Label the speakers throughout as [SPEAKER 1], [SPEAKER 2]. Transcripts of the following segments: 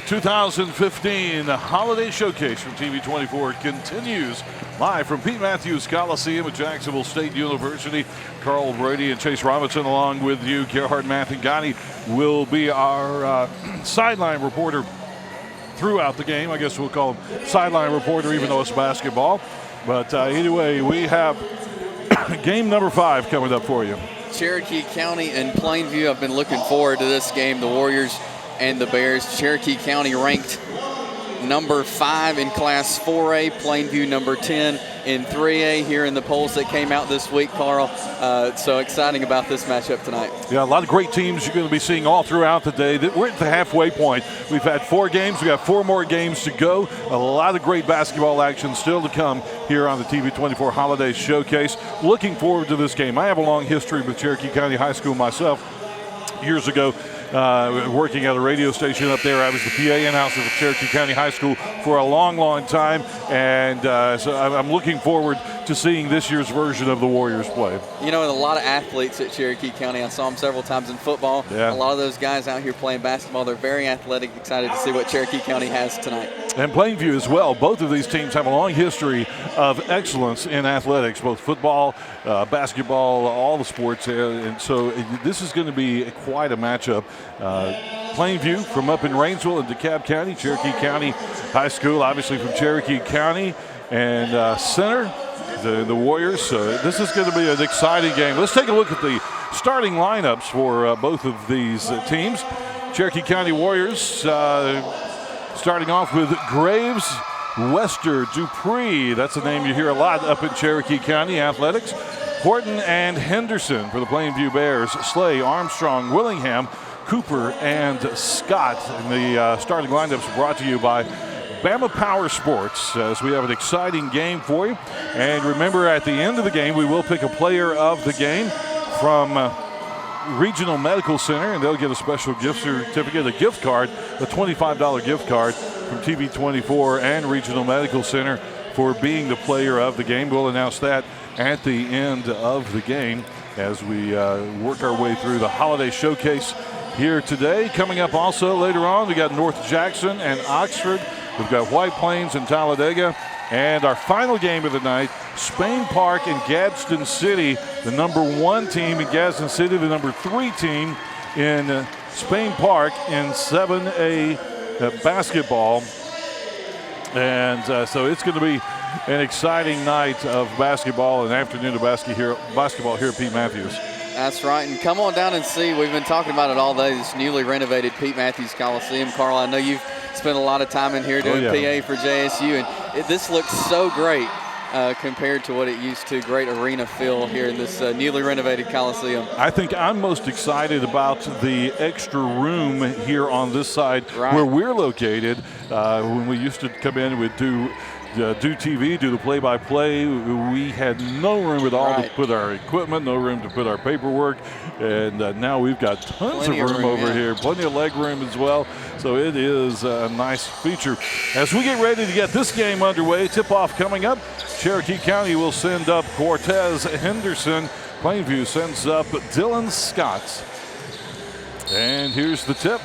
[SPEAKER 1] 2015 Holiday Showcase from TV24 continues live from Pete Matthews Coliseum at Jacksonville State University. Carl Brady and Chase Robinson along with you. Gerhard Mathangani will be our sideline reporter throughout the game. I guess we'll call him sideline reporter even though it's basketball. But anyway, we have game number 5 coming up for you.
[SPEAKER 2] Cherokee County and Plainview. I've been looking forward to this game. The Warriors and the Bears. Cherokee County ranked number 5 in Class 4A, Plainview number 10 in 3A here in the polls that came out this week, Carl. So exciting about this matchup tonight.
[SPEAKER 1] Yeah, a lot of great teams you're going to be seeing all throughout the day. We're at the halfway point. We've had 4 games. We've got 4 more games to go. A lot of great basketball action still to come here on the TV24 Holiday Showcase. Looking forward to this game. I have a long history with Cherokee County High School myself. Years ago, working at a radio station up there. I was the PA announcer for Cherokee County High School for a long, long time. And so I'm looking forward to seeing this year's version of the Warriors play.
[SPEAKER 2] You know, a lot of athletes at Cherokee County. I saw them several times in football.
[SPEAKER 1] Yeah.
[SPEAKER 2] A lot of those guys out here playing basketball, they're very athletic, excited to see what Cherokee County has tonight.
[SPEAKER 1] And Plainview as well. Both of these teams have a long history of excellence in athletics, both football, basketball, all the sports. And so this is going to be quite a matchup. Plainview from up in Rainsville in DeKalb County, Cherokee County High School, obviously from Cherokee County, and Center, the Warriors. So this is going to be an exciting game. Let's take a look at the starting lineups for both of these teams. Cherokee County Warriors starting off with Graves, Wester, Dupree. That's a name you hear a lot up in Cherokee County athletics. Horton and Henderson for the Plainview Bears. Slay, Armstrong, Willingham, Cooper, and Scott. And the starting lineups brought to you by Bama Power Sports, as we have an exciting game for you. And remember, at the end of the game, we will pick a player of the game from Regional Medical Center, and they'll get a special gift certificate, a gift card, a $25 gift card from TV24 and Regional Medical Center for being the player of the game. We'll announce that at the end of the game as we work our way through the Holiday Showcase here today. Coming up also later on, we got North Jackson and Oxford. We've got White Plains and Talladega. And our final game of the night, Spain Park and Gadsden City, the number 1 team in Gadsden City, the number 3 team in Spain Park in 7A basketball. And so it's going to be an exciting night of basketball, an afternoon of basketball here at Pete Matthews.
[SPEAKER 2] That's right, and come on down and see. We've been talking about it all day, this newly renovated Pete Matthews Coliseum. Carl, I know you've spent a lot of time in here doing PA for JSU, and this looks so great compared to what it used to. Great arena feel here in this newly renovated Coliseum.
[SPEAKER 1] I think I'm most excited about the extra room here on this side where we're located. When we used to come in, we'd do TV, do the play-by-play. We had no room at all to put our equipment, no room to put our paperwork, and now we've got tons of room over here, plenty of leg room as well. So it is a nice feature. As we get ready to get this game underway, tip-off coming up. Cherokee County will send up Cortez Henderson. Plainview sends up Dylan Scott. And here's the tip.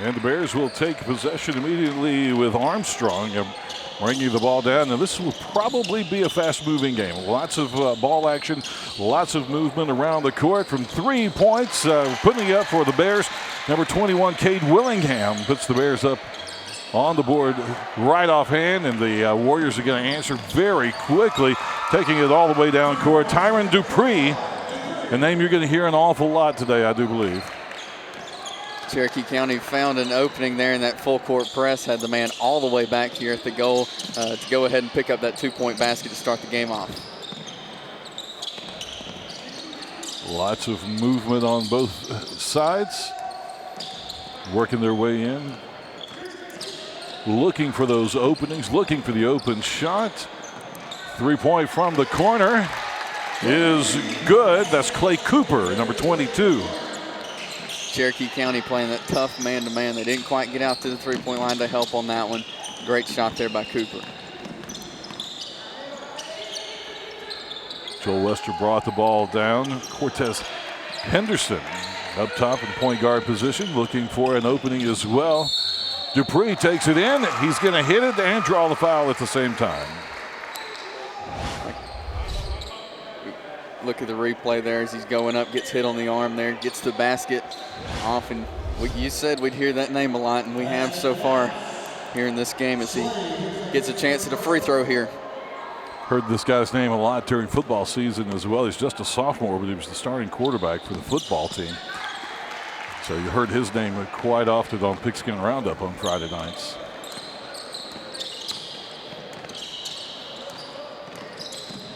[SPEAKER 1] And the Bears will take possession immediately with Armstrong bringing the ball down. Now this will probably be a fast-moving game. Lots of ball action, lots of movement around the court from 3 points. Putting it up for the Bears, number 21, Cade Willingham, puts the Bears up on the board right offhand, and the Warriors are going to answer very quickly, taking it all the way down court. Tyron Dupree, a name you're going to hear an awful lot today, I do believe.
[SPEAKER 2] Cherokee County found an opening there in that full court press, had the man all the way back here at the goal to go ahead and pick up that 2-point basket to start the game off.
[SPEAKER 1] Lots of movement on both sides, working their way in, looking for those openings, looking for the open shot. 3-point from the corner is good. That's Clay Cooper, number 22.
[SPEAKER 2] Cherokee County playing that tough man-to-man. They didn't quite get out to the 3-point line to help on that one. Great shot there by Cooper.
[SPEAKER 1] Joel Wester brought the ball down. Cortez Henderson up top in the point guard position, looking for an opening as well. Dupree takes it in. He's going to hit it and draw the foul at the same time.
[SPEAKER 2] Look at the replay there as he's going up, gets hit on the arm there, gets the basket off. And you said we'd hear that name a lot, and we have so far here in this game as he gets a chance at a free throw here.
[SPEAKER 1] Heard this guy's name a lot during football season as well. He's just a sophomore, but he was the starting quarterback for the football team. So you heard his name quite often on Pigskin Roundup on Friday nights.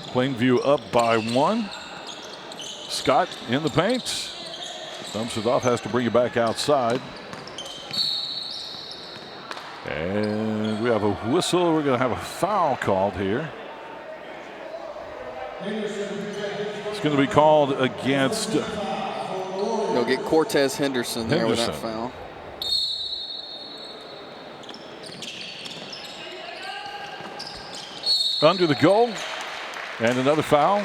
[SPEAKER 1] Plainview up by 1. Scott in the paint. Dumps it off, has to bring it back outside. And we have a whistle. We're going to have a foul called here. It's going to be called against.
[SPEAKER 2] They'll get Cortez Henderson there with that foul.
[SPEAKER 1] Under the goal. And another foul.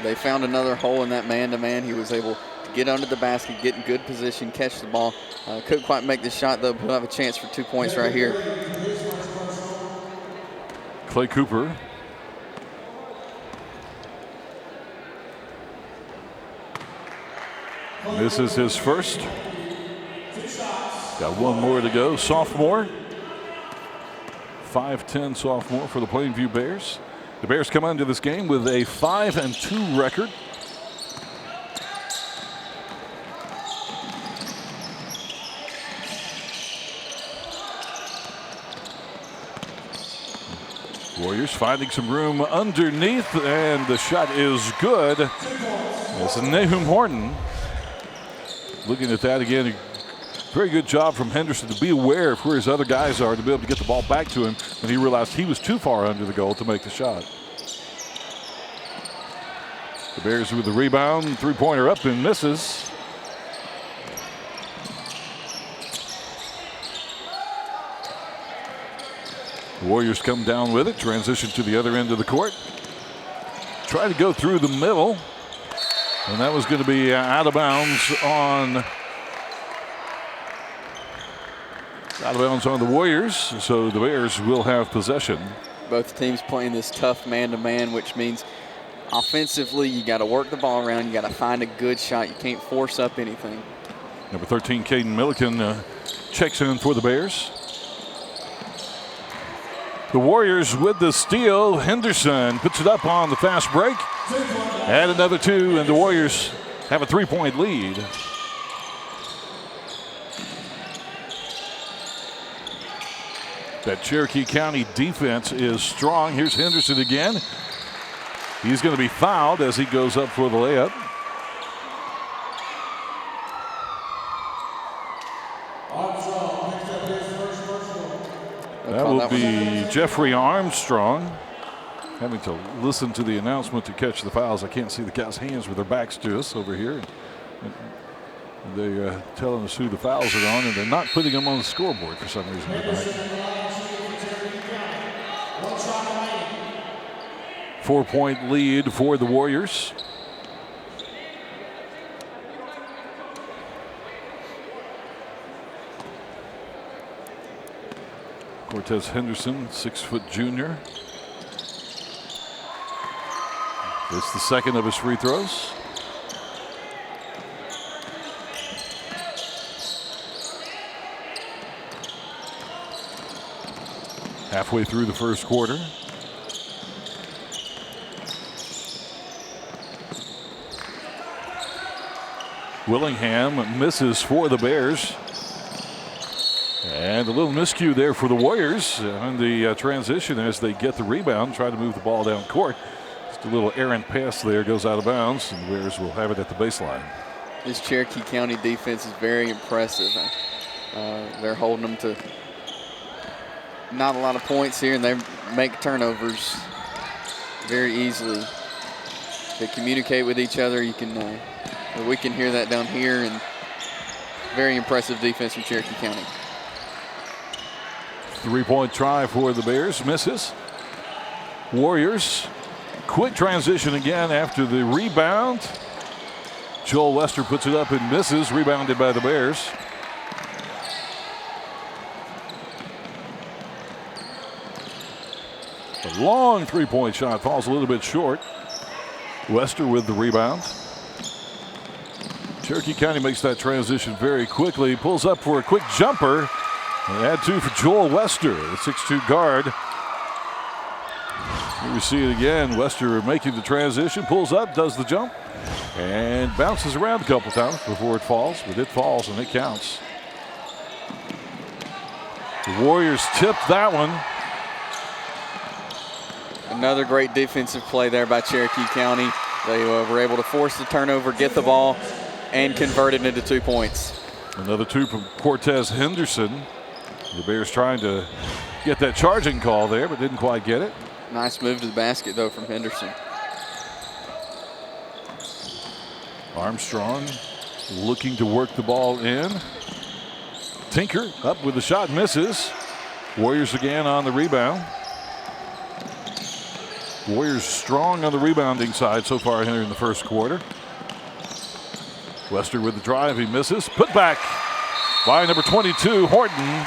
[SPEAKER 2] They found another hole in that man-to-man. He was able to get under the basket, get in good position, catch the ball. Couldn't quite make the shot, though. He'll have a chance for 2 points right here.
[SPEAKER 1] Clay Cooper. This is his first. Got one more to go. Sophomore. 5'10" sophomore for the Plainview Bears. The Bears come into this game with a 5-2 record. Warriors finding some room underneath, and the shot is good. It's Nahum Horton. Looking at that again, very good job from Henderson to be aware of where his other guys are to be able to get the ball back to him when he realized he was too far under the goal to make the shot. The Bears with the rebound, three-pointer up and misses. The Warriors come down with it, transition to the other end of the court. Try to go through the middle, and that was going to be out of bounds on the Warriors, so the Bears will have possession.
[SPEAKER 2] Both teams playing this tough man-to-man, which means offensively you got to work the ball around, you got to find a good shot, you can't force up anything.
[SPEAKER 1] Number 13, Caden Milliken checks in for the Bears. The Warriors with the steal. Henderson puts it up on the fast break. And another two, and the Warriors have a three-point lead. That Cherokee County defense is strong. Here's Henderson again. He's going to be fouled as he goes up for the layup. That will be Jeffrey Armstrong. Having to listen to the announcement to catch the fouls. I can't see the guys' hands with their backs to us over here. They're telling us who the fouls are on, and they're not putting them on the scoreboard for some reason tonight. 4-point lead for the Warriors. Cortez Henderson, 6-foot junior. It's the second of his free throws. Halfway through the first quarter. Willingham misses for the Bears. And a little miscue there for the Warriors on the transition as they get the rebound, try to move the ball down court. Just a little errant pass there, goes out of bounds, and the Warriors will have it at the baseline.
[SPEAKER 2] This Cherokee County defense is very impressive. They're holding them to not a lot of points here, and they make turnovers very easily. They communicate with each other. You can, we can hear that down here, and very impressive defense from Cherokee County.
[SPEAKER 1] Three-point try for the Bears, misses. Warriors Quick transition again after the rebound. Joel Wester puts it up and misses, rebounded by the Bears. A long three-point shot falls a little bit short. Wester with the rebound. Cherokee County makes that transition very quickly, pulls up for a quick jumper. And add 2 for Joel Wester, the 6'2 guard. Here we see it again. Wester making the transition, pulls up, does the jump, and bounces around a couple times before it falls, but it falls and it counts. The Warriors tipped that one.
[SPEAKER 2] Another great defensive play there by Cherokee County. They were able to force the turnover, get the ball, and convert it into 2 points.
[SPEAKER 1] Another 2 from Cortez Henderson. The Bears trying to get that charging call there, but didn't quite get it.
[SPEAKER 2] Nice move to the basket, though, from Henderson.
[SPEAKER 1] Armstrong looking to work the ball in. Tinker up with the shot, misses. Warriors again on the rebound. Warriors strong on the rebounding side so far here in the first quarter. Wester with the drive, he misses. Put back by number 22, Horton.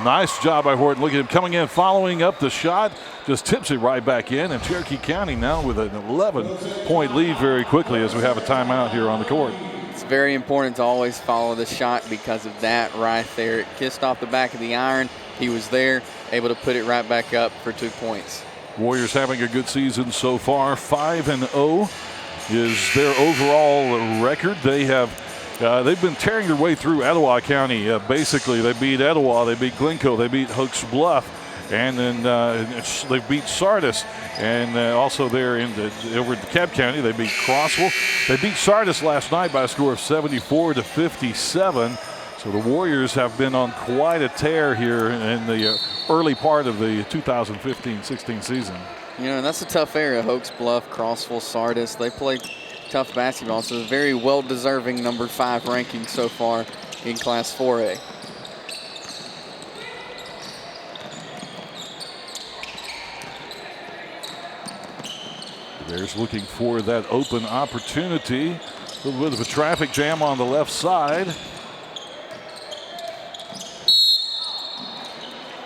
[SPEAKER 1] Nice job by Horton. Look at him coming in, following up the shot. Just tips it right back in. And Cherokee County now with an 11-point lead very quickly as we have a timeout here on the court.
[SPEAKER 2] It's very important to always follow the shot because of that right there. It kissed off the back of the iron. He was there, able to put it right back up for 2 points.
[SPEAKER 1] Warriors having a good season so far. 5-0 is their overall record. They have they've been tearing their way through Etowah County. Basically, they beat Etowah, they beat Glencoe, they beat Hokes Bluff, and then they beat Sardis. And also there over at DeKalb County, they beat Crossville. They beat Sardis last night by a score of 74-57. So the Warriors have been on quite a tear here in the early part of the 2015-16 season.
[SPEAKER 2] You know, that's a tough area. Hokes Bluff, Crossville, Sardis. They play tough basketball, so a very well-deserving number 5 ranking so far in Class 4A.
[SPEAKER 1] Bears looking for that open opportunity. A little bit of a traffic jam on the left side.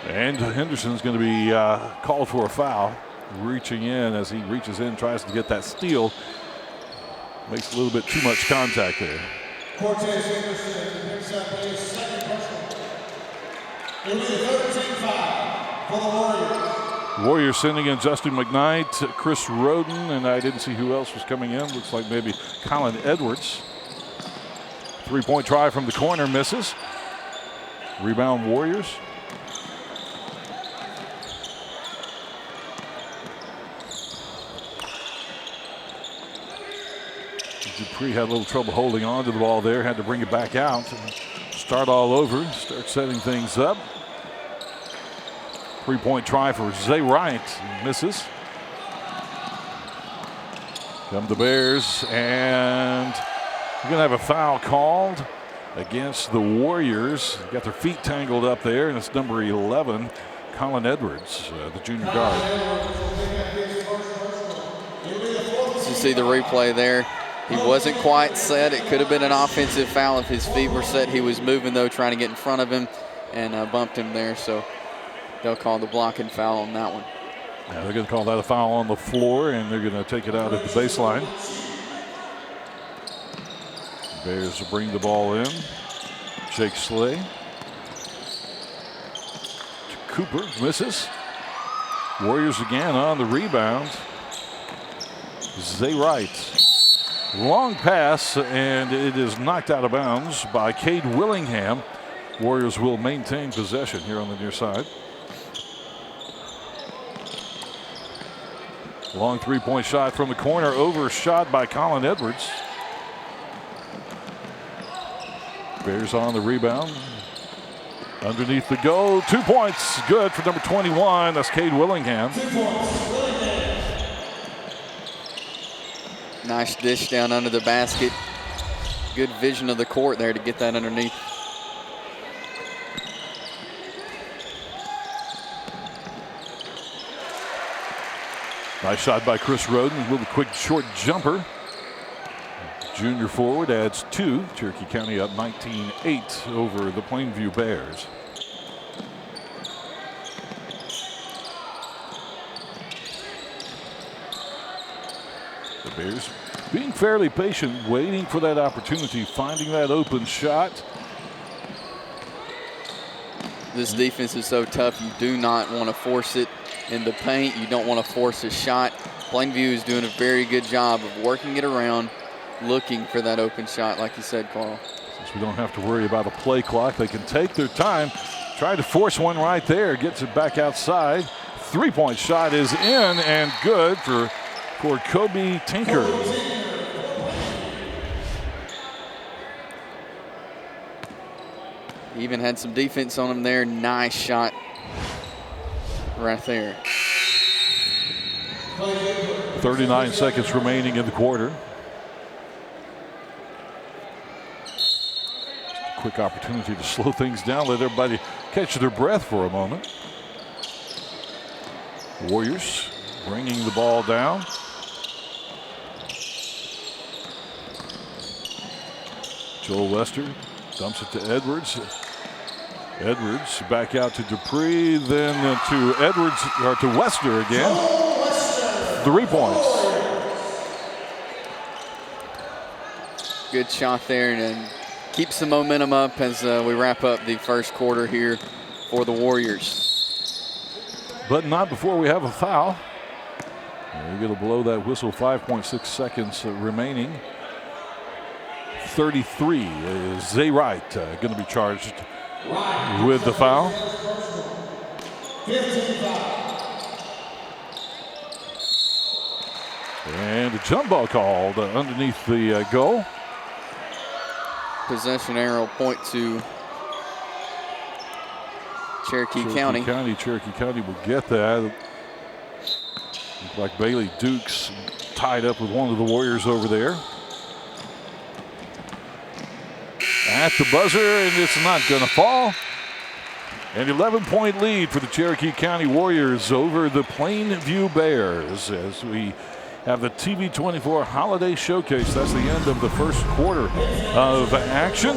[SPEAKER 1] And Henderson's going to be called for a foul. Reaching in as he reaches in, tries to get that steal. Makes a little bit too much contact there.
[SPEAKER 3] Cortez Henderson picks up his second personal. It'll be a 13-5 for the Warriors.
[SPEAKER 1] Warriors sending in Justin McKnight, Chris Roden, and I didn't see who else was coming in. Looks like maybe Colin Edwards. 3-point try from the corner, misses. Rebound Warriors. Dupree had a little trouble holding on to the ball there, had to bring it back out and start all over, start setting things up. 3-point try for Zay Wright, misses. Come the Bears, and we're going to have a foul called against the Warriors. Got their feet tangled up there, and it's number 11, Colin Edwards, the junior guard.
[SPEAKER 2] So you see the replay there. He wasn't quite set. It could have been an offensive foul if his feet were set. He was moving, though, trying to get in front of him and bumped him there. So they'll call the blocking foul on that one.
[SPEAKER 1] Yeah, they're going to call that a foul on the floor, and they're going to take it out at the baseline. Bears will bring the ball in. Jake Slay. Cooper misses. Warriors again on the rebound. Zay Wright. Long pass, and it is knocked out of bounds by Cade Willingham. Warriors will maintain possession here on the near side. Long 3-point shot from the corner, overshot by Colin Edwards. Bears on the rebound. Underneath the go, 2 points, good for number 21. That's Cade Willingham.
[SPEAKER 3] 2 points, Willingham.
[SPEAKER 2] Nice dish down under the basket. Good vision of the court there to get that underneath.
[SPEAKER 1] Nice shot by Chris Roden. A little quick short jumper. Junior forward adds 2. Cherokee County up 19-8 over the Plainview Bears. The Bears being fairly patient, waiting for that opportunity, finding that open shot.
[SPEAKER 2] This defense is so tough. You do not want to force it in the paint. You don't want to force a shot. Plainview is doing a very good job of working it around, looking for that open shot, like you said, Carl.
[SPEAKER 1] Since we don't have to worry about a play clock, they can take their time, try to force one right there, gets it back outside. 3-point shot is in and good for Kobe Tinker.
[SPEAKER 2] Even had some defense on him there. Nice shot right there.
[SPEAKER 1] 39 seconds remaining in the quarter. Quick opportunity to slow things down, let everybody catch their breath for a moment. Warriors bringing the ball down. Joel Wester dumps it to Edwards. Edwards back out to Dupree, then to Edwards, or to Wester again. 3 points.
[SPEAKER 2] Good shot there, and keeps the momentum up as we wrap up the first quarter here for the Warriors.
[SPEAKER 1] But not before we have a foul. We're going to blow that whistle. 5.6 seconds remaining. 33 is Zay Wright going to be charged with the foul. And a jump ball called underneath the goal.
[SPEAKER 2] Possession arrow point to Cherokee County.
[SPEAKER 1] Cherokee County will get that. Looks like Bailey Dukes tied up with one of the Warriors over there. At the buzzer, and it's not going to fall. An 11-point lead for the Cherokee County Warriors over the Plainview Bears as we have the TV24 Holiday Showcase. That's the end of the first quarter of action.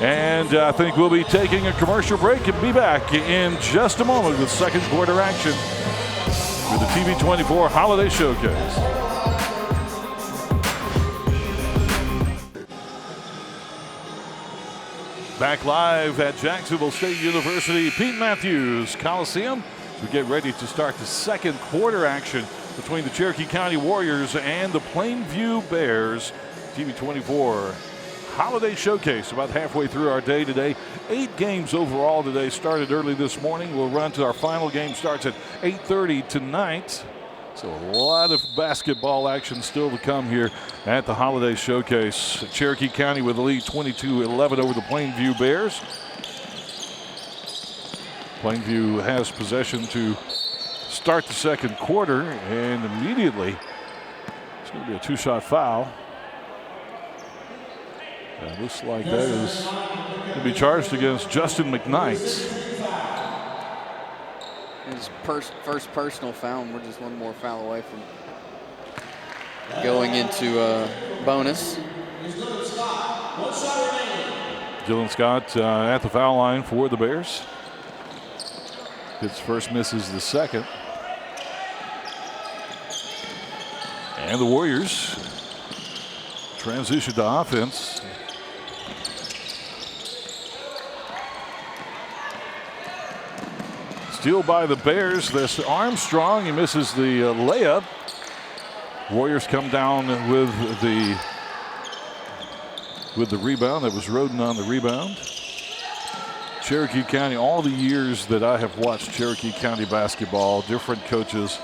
[SPEAKER 1] And I think we'll be taking a commercial break and be back in just a moment with second quarter action for the TV24 Holiday Showcase. Back live at Jacksonville State University, Pete Matthews Coliseum. We get ready to start the second quarter action between the Cherokee County Warriors and the Plainview Bears. TV24 Holiday Showcase about halfway through our day today. 8 games overall today, started early this morning. We'll run to our final game, starts at 8:30 tonight. So a lot of basketball action still to come here at the Holiday Showcase. Cherokee County with the lead 22-11 over the Plainview Bears. Plainview has possession to start the second quarter, and immediately it's going to be a 2-shot foul. It looks like that is going to be charged against Justin McKnight.
[SPEAKER 2] His first personal foul, and we're just one more foul away from going into bonus.
[SPEAKER 1] Dylan Scott at the foul line for the Bears. Hits first, misses the second. And the Warriors transition to offense. Steal by the Bears. This Armstrong, he misses the layup. Warriors come down with the rebound. That was Roden on the rebound. Cherokee County, all the years that I have watched Cherokee County basketball, different coaches,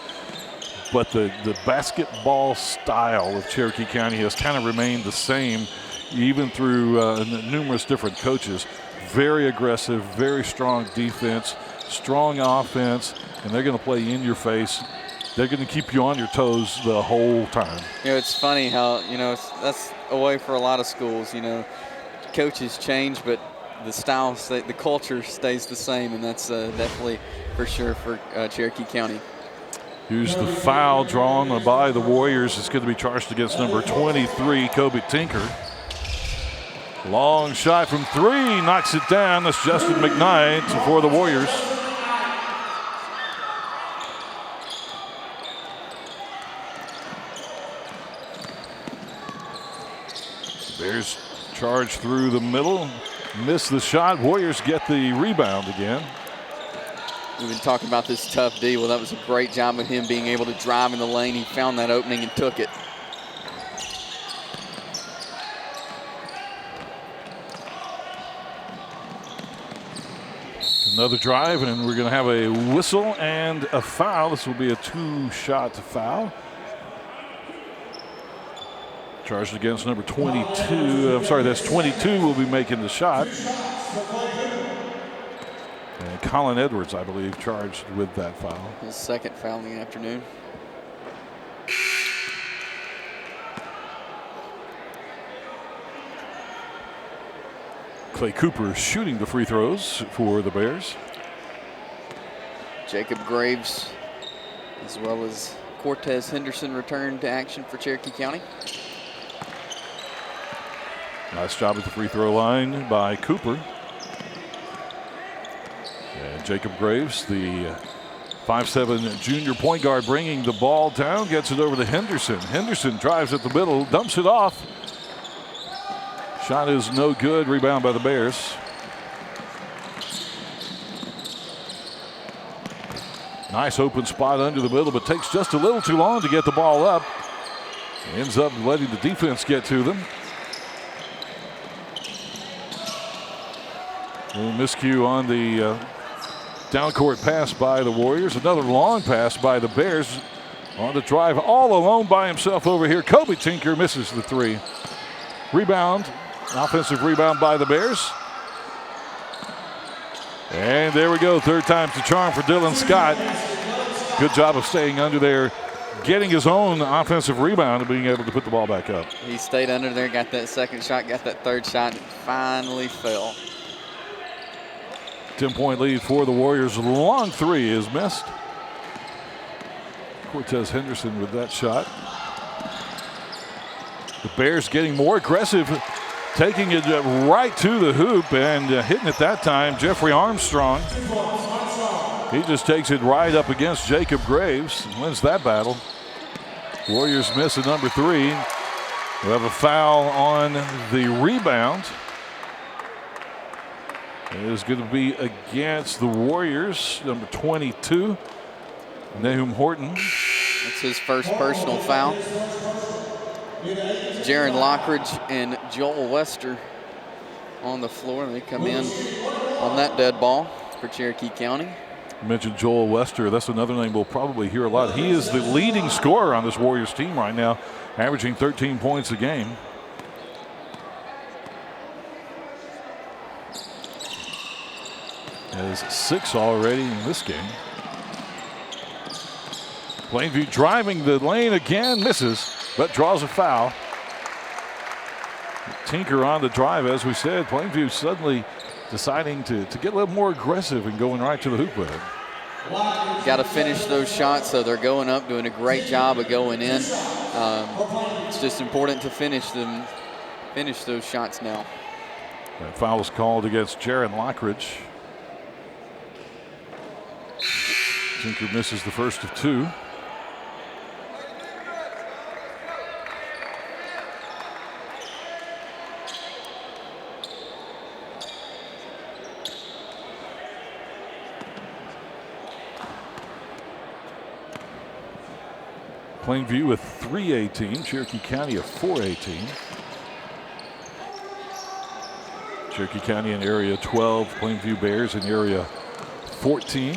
[SPEAKER 1] but the basketball style of Cherokee County has kind of remained the same even through numerous different coaches. Very aggressive, very strong defense, strong offense, and they're going to play in your face. They're going to keep you on your toes the whole time.
[SPEAKER 2] You know, it's funny how, that's a way for a lot of schools. Coaches change, but the style, the culture stays the same, and that's definitely for sure for Cherokee County.
[SPEAKER 1] Here's the foul drawn by the Warriors. It's going to be charged against number 23, Kobe Tinker. Long shot from 3, knocks it down. That's Justin McKnight for the Warriors. Bears charge through the middle, miss the shot. Warriors get the rebound again.
[SPEAKER 2] We've been talking about this tough D. Well, that was a great job of him being able to drive in the lane. He found that opening and took it.
[SPEAKER 1] Another drive, and we're going to have a whistle and a foul. This will be a 2-shot foul. Charged against number 22. I'm sorry, that's 22 will be making the shot. And Colin Edwards, I believe, charged with that foul.
[SPEAKER 2] His second foul in the afternoon.
[SPEAKER 1] Clay Cooper shooting the free throws for the Bears.
[SPEAKER 2] Jacob Graves, as well as Cortez Henderson, returned to action for Cherokee County.
[SPEAKER 1] Nice job at the free throw line by Cooper. And Jacob Graves, the 5'7" junior point guard, bringing the ball down, gets it over to Henderson. Henderson drives at the middle, dumps it off. Shot is no good. Rebound by the Bears. Nice open spot under the middle, but takes just a little too long to get the ball up. Ends up letting the defense get to them. A little miscue on the down-court pass by the Warriors. Another long pass by the Bears on the drive, all alone by himself over here. Kobe Tinker misses the 3. Rebound, offensive rebound by the Bears. And there we go, 3rd time's the charm for Dylan Scott. Good job of staying under there, getting his own offensive rebound and being able to put the ball back up.
[SPEAKER 2] He stayed under there, got that second shot, got that third shot, and finally fell.
[SPEAKER 1] 10-point lead for the Warriors. Long 3 is missed. Cortez Henderson with that shot. The Bears getting more aggressive, taking it right to the hoop and hitting it that time. Jeffrey Armstrong. He just takes it right up against Jacob Graves and wins that battle. Warriors miss a number 3. We have a foul on the rebound. It is going to be against the Warriors, number 22, Nahum Horton.
[SPEAKER 2] That's his first personal foul. Jaron Lockridge and Joel Wester on the floor. They come in on that dead ball for Cherokee County.
[SPEAKER 1] You mentioned Joel Wester. That's another name we'll probably hear a lot. He is the leading scorer on this Warriors team right now, averaging 13 points a game. Has 6 already in this game. Plainview driving the lane again, misses, but draws a foul. Tinker on the drive, as we said. Plainview suddenly deciding to get a little more aggressive and going right to the hoop with it.
[SPEAKER 2] Got to finish those shots, so they're going up, doing a great job of going in. It's just important to finish those shots now.
[SPEAKER 1] That foul is called against Jaron Lockridge. Tinker misses the first of 2. Plainview with 318, Cherokee County a 418. Cherokee County in area 12, Plainview Bears in area 14.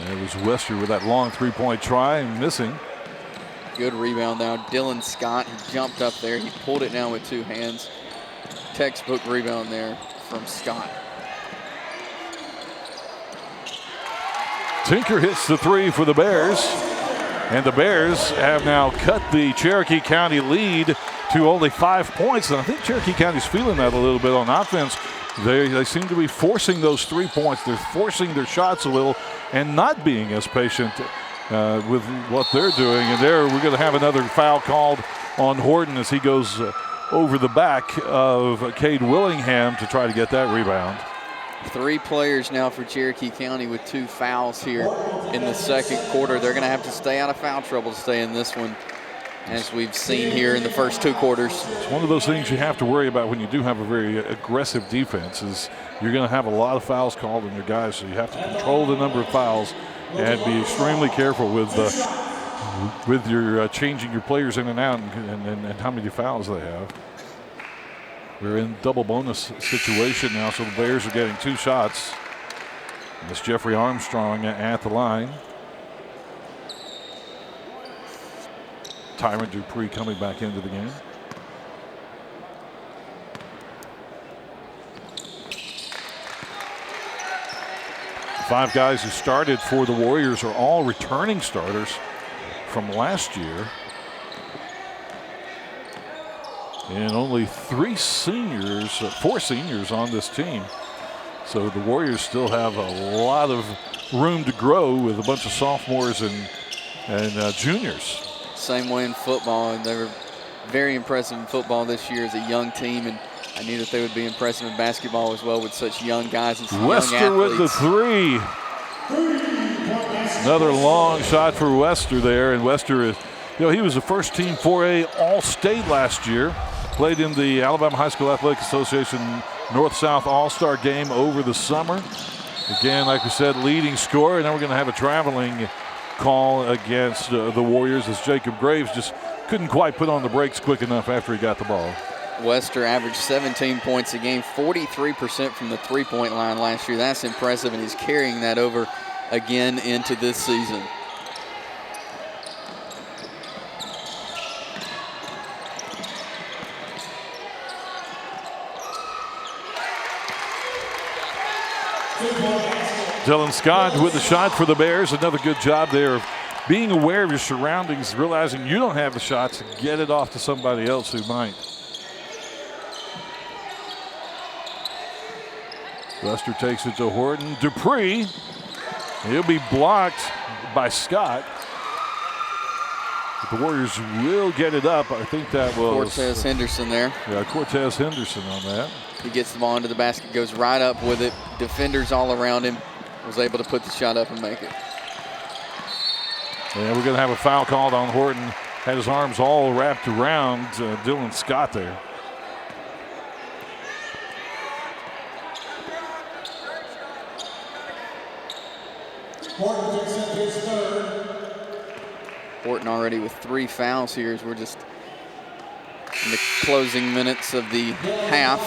[SPEAKER 1] And it was Wester with that long 3-point try, missing.
[SPEAKER 2] Good rebound now. Dylan Scott, he jumped up there. He pulled it down with 2 hands. Textbook rebound there from Scott.
[SPEAKER 1] Tinker hits the 3 for the Bears. And the Bears have now cut the Cherokee County lead to only 5 points. And I think Cherokee County's feeling that a little bit on offense. They seem to be forcing those 3 points. They're forcing their shots a little and not being as patient with what they're doing. And there we're going to have another foul called on Horton as he goes over the back of Cade Willingham to try to get that rebound.
[SPEAKER 2] 3 players now for Cherokee County with 2 fouls here in the second quarter. They're going to have to stay out of foul trouble to stay in this one, as we've seen here in the first 2 quarters.
[SPEAKER 1] It's one of those things you have to worry about when you do have a very aggressive defense is you're going to have a lot of fouls called on your guys, so you have to control the number of fouls and be extremely careful with your changing your players in and out and how many fouls they have. We're in double bonus situation now, so the Bears are getting 2 shots. It's Jeffrey Armstrong at the line. Tyron Dupree coming back into the game. Five guys who started for the Warriors are all returning starters from last year. And only 4 seniors on this team. So the Warriors still have a lot of room to grow with a bunch of sophomores and juniors.
[SPEAKER 2] Same way in football, and they were very impressive in football this year as a young team, and I knew that they would be impressive in basketball as well with such young guys and some
[SPEAKER 1] Wester
[SPEAKER 2] young athletes.
[SPEAKER 1] with the 3. Another long shot for Wester there, and Wester is, he was a first-team 4A All-State last year. Played in the Alabama High School Athletic Association North-South All-Star game over the summer. Again, like we said, leading scorer, and then we're going to have a traveling call against the Warriors as Jacob Graves just couldn't quite put on the brakes quick enough after he got the ball.
[SPEAKER 2] Wester averaged 17 points a game, 43% from the 3-point line last year. That's impressive, and he's carrying that over again into this season.
[SPEAKER 1] Dylan Scott with the shot for the Bears. Another good job there of being aware of your surroundings, realizing you don't have the shots, and get it off to somebody else who might. Wester takes it to Horton. Dupree, he'll be blocked by Scott. But the Warriors will get it up. I think that was
[SPEAKER 2] Cortez Henderson there.
[SPEAKER 1] Yeah, Cortez Henderson on that.
[SPEAKER 2] He gets the ball into the basket, goes right up with it. Defenders all around him. Was able to put the shot up and make it.
[SPEAKER 1] And we're going to have a foul called on Horton. Had his arms all wrapped around Dylan Scott there.
[SPEAKER 3] Horton picks up his 3rd.
[SPEAKER 2] Horton already with 3 fouls here as we're just in the closing minutes of the half.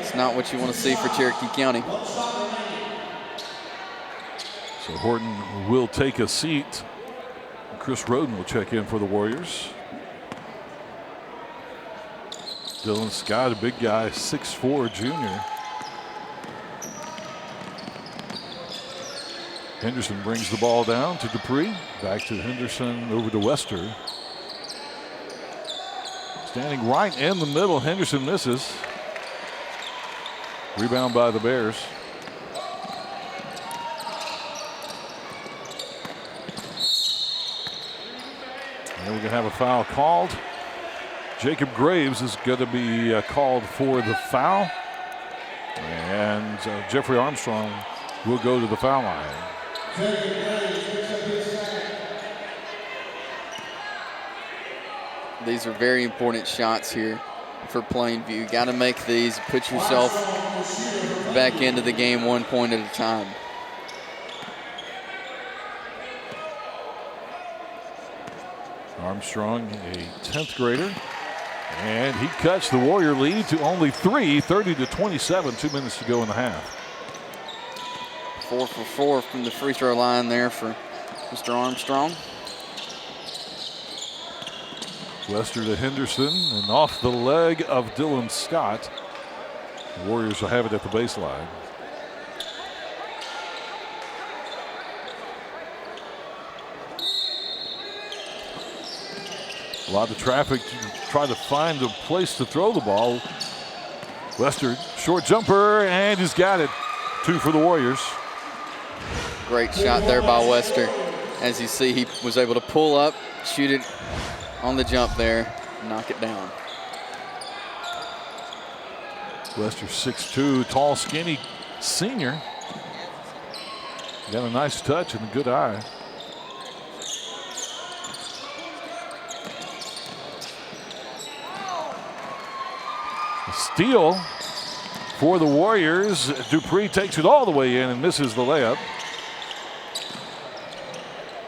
[SPEAKER 2] It's not what you want to see for Cherokee County.
[SPEAKER 1] So Horton will take a seat. Chris Roden will check in for the Warriors. Dylan Scott, a big guy, 6'4" junior. Henderson brings the ball down to Dupree. Back to Henderson, over to Wester. Standing right in the middle, Henderson misses. Rebound by the Bears. And we're going to have a foul called. Jacob Graves is going to be called for the foul. And Jeffrey Armstrong will go to the foul line.
[SPEAKER 2] These are very important shots here for Plainview. Got to make these, put yourself back into the game 1 point at a time.
[SPEAKER 1] Armstrong, a 10th grader, and he cuts the Warrior lead to only 3, 30-27, 2 minutes to go in the half.
[SPEAKER 2] 4 for 4 from the free throw line there for Mr. Armstrong.
[SPEAKER 1] Wester to Henderson, and off the leg of Dylan Scott. The Warriors will have it at the baseline. A lot of traffic to try to find a place to throw the ball. Wester, short jumper, and he's got it. 2 for the Warriors.
[SPEAKER 2] Great shot there by Wester. As you see, he was able to pull up, shoot it on the jump there, knock it down.
[SPEAKER 1] Wester 6'2", tall, skinny senior. Got a nice touch and a good eye. A steal for the Warriors. Dupree takes it all the way in and misses the layup.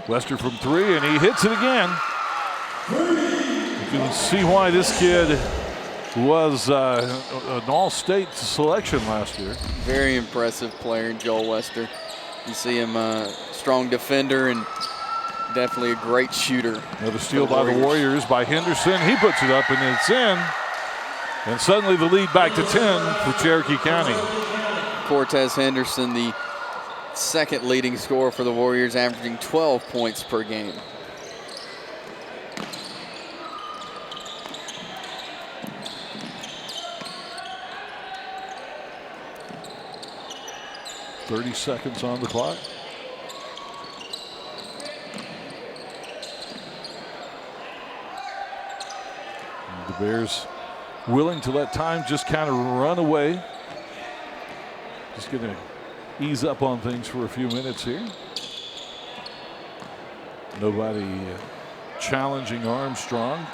[SPEAKER 1] Wester from 3, and he hits it again. You can see why this kid was an all-state selection last year.
[SPEAKER 2] Very impressive player, Joel Wester. You see him strong defender and definitely a great shooter.
[SPEAKER 1] Another steal by the Warriors by Henderson. He puts it up and it's in. And suddenly the lead back to 10 for Cherokee County.
[SPEAKER 2] Cortez Henderson, the second leading scorer for the Warriors, averaging 12 points per game.
[SPEAKER 1] .30 seconds on the clock. And the Bears willing to let time just kind of run away. Just going to ease up on things for a few minutes here. Nobody challenging Armstrong.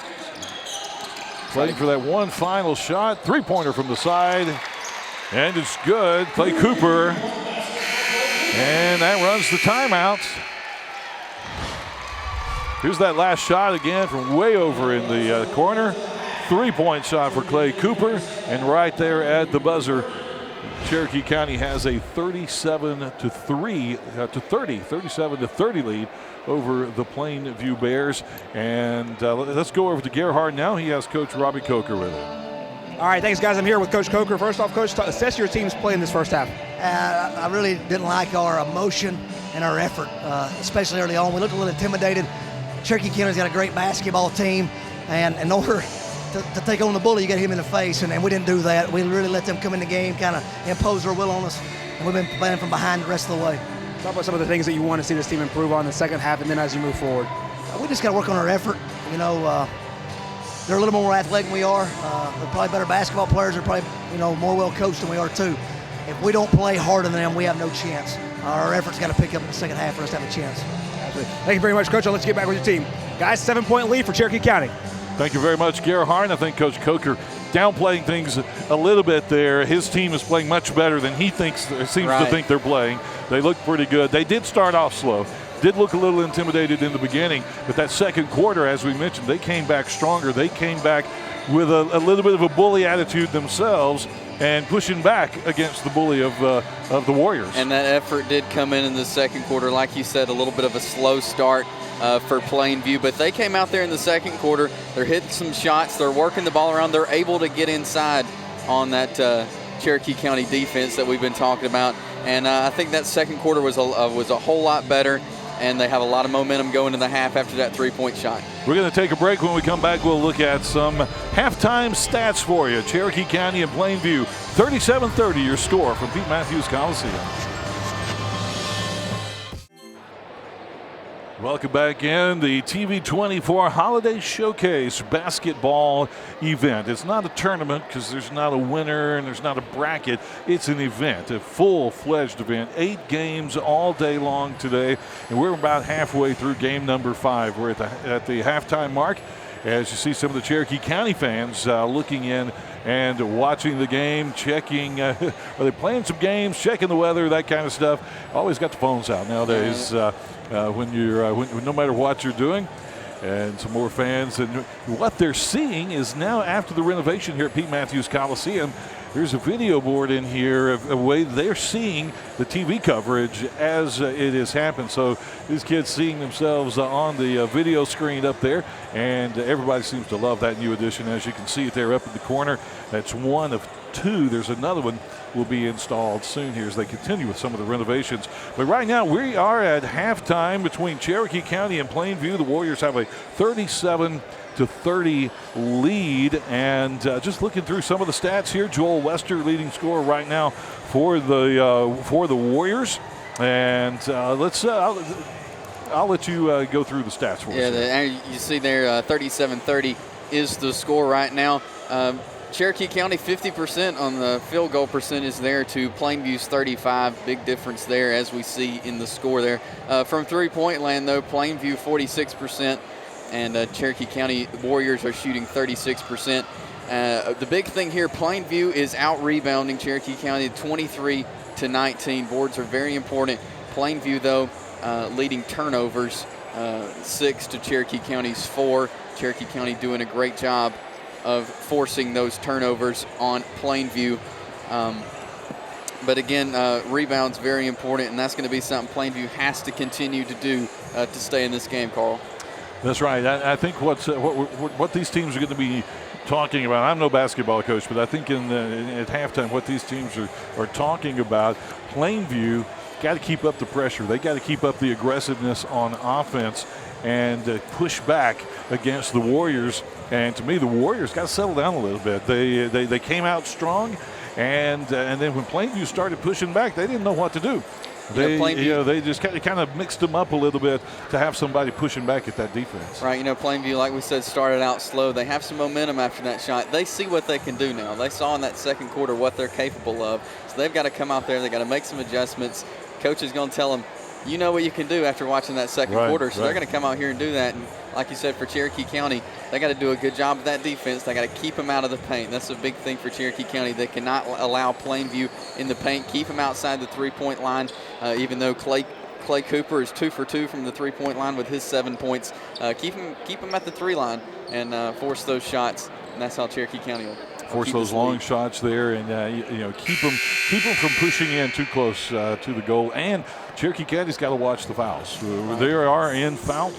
[SPEAKER 1] Playing for that one final shot. 3-pointer from the side. And it's good. Clay Cooper. And that runs the timeout. Here's that last shot again from way over in the corner. 3-point shot for Clay Cooper. And right there at the buzzer, Cherokee County has a 37-30 lead over the Plainview Bears. And let's go over to Gerhard now. He has Coach Robbie Coker with him.
[SPEAKER 4] All right, thanks, guys. I'm here with Coach Coker. First off, Coach, assess your team's play in this first half.
[SPEAKER 5] I really didn't like our emotion and our effort, especially early on. We looked a little intimidated. Cherokee County's got a great basketball team, and in order to take on the bully, you got to hit him in the face, and we didn't do that. We really let them come in the game, kind of impose their will on us, and we've been playing from behind the rest of the way.
[SPEAKER 4] Talk about some of the things that you want to see this team improve on in the second half and then as you move forward.
[SPEAKER 5] We just got to work on our effort. You know, they're a little more athletic than we are. They're probably better basketball players. They're probably, more well coached than we are too. If we don't play harder than them, we have no chance. Our effort's got to pick up in the second half for us to have a chance.
[SPEAKER 4] Absolutely. Thank you very much, Coach. I'll let you get back with your team. Guys, 7-point lead for Cherokee County.
[SPEAKER 1] Thank you very much, Gerhard. I think Coach Coker downplaying things a little bit there. His team is playing much better than he seems to think they're playing. They look pretty good. They did start off slow. Did look a little intimidated in the beginning, but that second quarter, as we mentioned, they came back stronger. They came back with a little bit of a bully attitude themselves and pushing back against the bully of the Warriors.
[SPEAKER 2] And that effort did come in the second quarter. Like you said, a little bit of a slow start for Plainview, but they came out there in the second quarter. They're hitting some shots. They're working the ball around. They're able to get inside on that Cherokee County defense that we've been talking about. And I think that second quarter was a whole lot better. And they have a lot of momentum going into the half after that 3-point shot. We're
[SPEAKER 1] going to take a break. When we come back, we'll look at some halftime stats for you. Cherokee County and Plainview, 37-30 your score from Pete Matthews Coliseum. Welcome back in the TV24 Holiday Showcase basketball event. It's not a tournament because there's not a winner and there's not a bracket. It's an event, a full-fledged event. 8 games all day long today, and we're about halfway through game number 5. We're at the halftime mark. As you see some of the Cherokee County fans looking in and watching the game, checking, are they playing some games, checking the weather, that kind of stuff. Always got the phones out nowadays when no matter what you're doing. And some more fans. And what they're seeing is now after the renovation here at Pete Matthews Coliseum, there's a video board in here of a way they're seeing the TV coverage as it has happened. So these kids seeing themselves on the video screen up there, and everybody seems to love that new addition. As you can see it there up in the corner, that's one of 2. There's another one will be installed soon here as they continue with some of the renovations. But right now we are at halftime between Cherokee County and Plainview. The Warriors have a 37 30 lead. And just looking through some of the stats here, Joel Wester leading scorer right now for the Warriors. And I'll let you go through the stats for us.
[SPEAKER 2] Yeah, you see there, 37-30 is the score right now. Cherokee County 50% on the field goal percentage there to Plainview's 35. Big difference there as we see in the score there. From three-point land, though, Plainview 46%, and Cherokee County Warriors are shooting 36%. The big thing here, Plainview is out-rebounding Cherokee County 23-19. Boards are very important. Plainview, though, leading turnovers, 6 to Cherokee County's 4. Cherokee County doing a great job of forcing those turnovers on Plainview. But again, rebounds very important, and that's going to be something Plainview has to continue to do to stay in this game, Carl.
[SPEAKER 1] That's right. I think what these teams are going to be talking about, I'm no basketball coach, but I think at halftime what these teams are talking about, Plainview got to keep up the pressure. They got to keep up the aggressiveness on offense and push back against the Warriors. And to me, the Warriors got to settle down a little bit. They came out strong, and then when Plainview started pushing back, they didn't know what to do. They just kind of mixed them up a little bit to have somebody pushing back at that defense.
[SPEAKER 2] Right, Plainview, like we said, started out slow. They have some momentum after that shot. They see what they can do now. They saw in that second quarter what they're capable of. So they've got to come out there. They've got to make some adjustments. Coach is going to tell them, you know what you can do after watching that second quarter. So they're going to come out here and do that. And like you said, for Cherokee County, they got to do a good job of that defense. They got to keep them out of the paint. That's a big thing for Cherokee County. They cannot allow Plainview in the paint, keep them outside the three-point line, even though Clay Cooper is 2 for 2 from the three-point line with his 7 points. Keep them at the three line and force those shots, and that's how Cherokee County will
[SPEAKER 1] force those long shots there, and keep them from pushing in too close to the goal. And Cherokee County's got to watch the fouls. They are in foul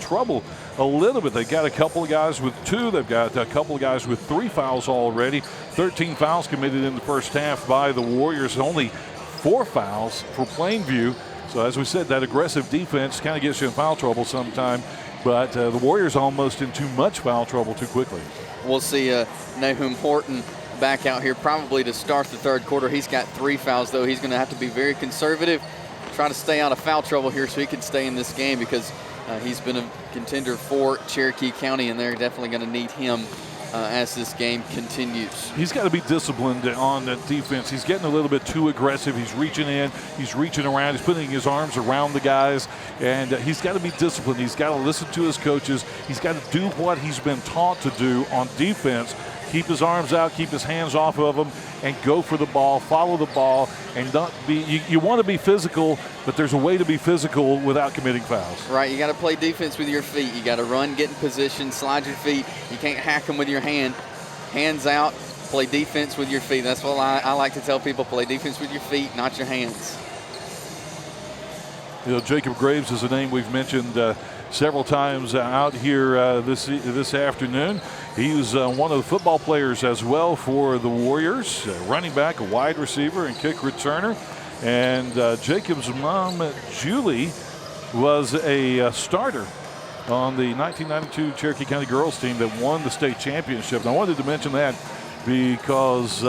[SPEAKER 1] trouble a little bit. They got a couple of guys with 2. They've got a couple of guys with 3 fouls already. 13 fouls committed in the first half by the Warriors. Only 4 fouls for Plainview. So as we said, that aggressive defense kind of gets you in foul trouble sometime. But the Warriors almost in too much foul trouble too quickly.
[SPEAKER 2] We'll see Nahum Horton back out here probably to start the third quarter. He's got 3 fouls, though. He's going to have to be very conservative, try to stay out of foul trouble here so he can stay in this game, because he's been a contender for Cherokee County, and they're definitely going to need him as this game continues.
[SPEAKER 1] He's got to be disciplined on that defense. He's getting a little bit too aggressive. He's reaching in, he's reaching around, he's putting his arms around the guys, and he's got to be disciplined. He's got to listen to his coaches. He's got to do what he's been taught to do on defense. Keep his arms out, keep his hands off of them, and go for the ball, follow the ball, and not be. You want to be physical, but there's a way to be physical without committing fouls.
[SPEAKER 2] Right, you got to play defense with your feet. You got to run, get in position, slide your feet. You can't hack them with your hand. Hands out, play defense with your feet. That's what I like to tell people, play defense with your feet, not your hands.
[SPEAKER 1] Jacob Graves is a name we've mentioned several times out here this afternoon. He was one of the football players as well for the Warriors, running back, a wide receiver, and kick returner. And Jacob's mom, Julie, was a starter on the 1992 Cherokee County girls team that won the state championship. And I wanted to mention that because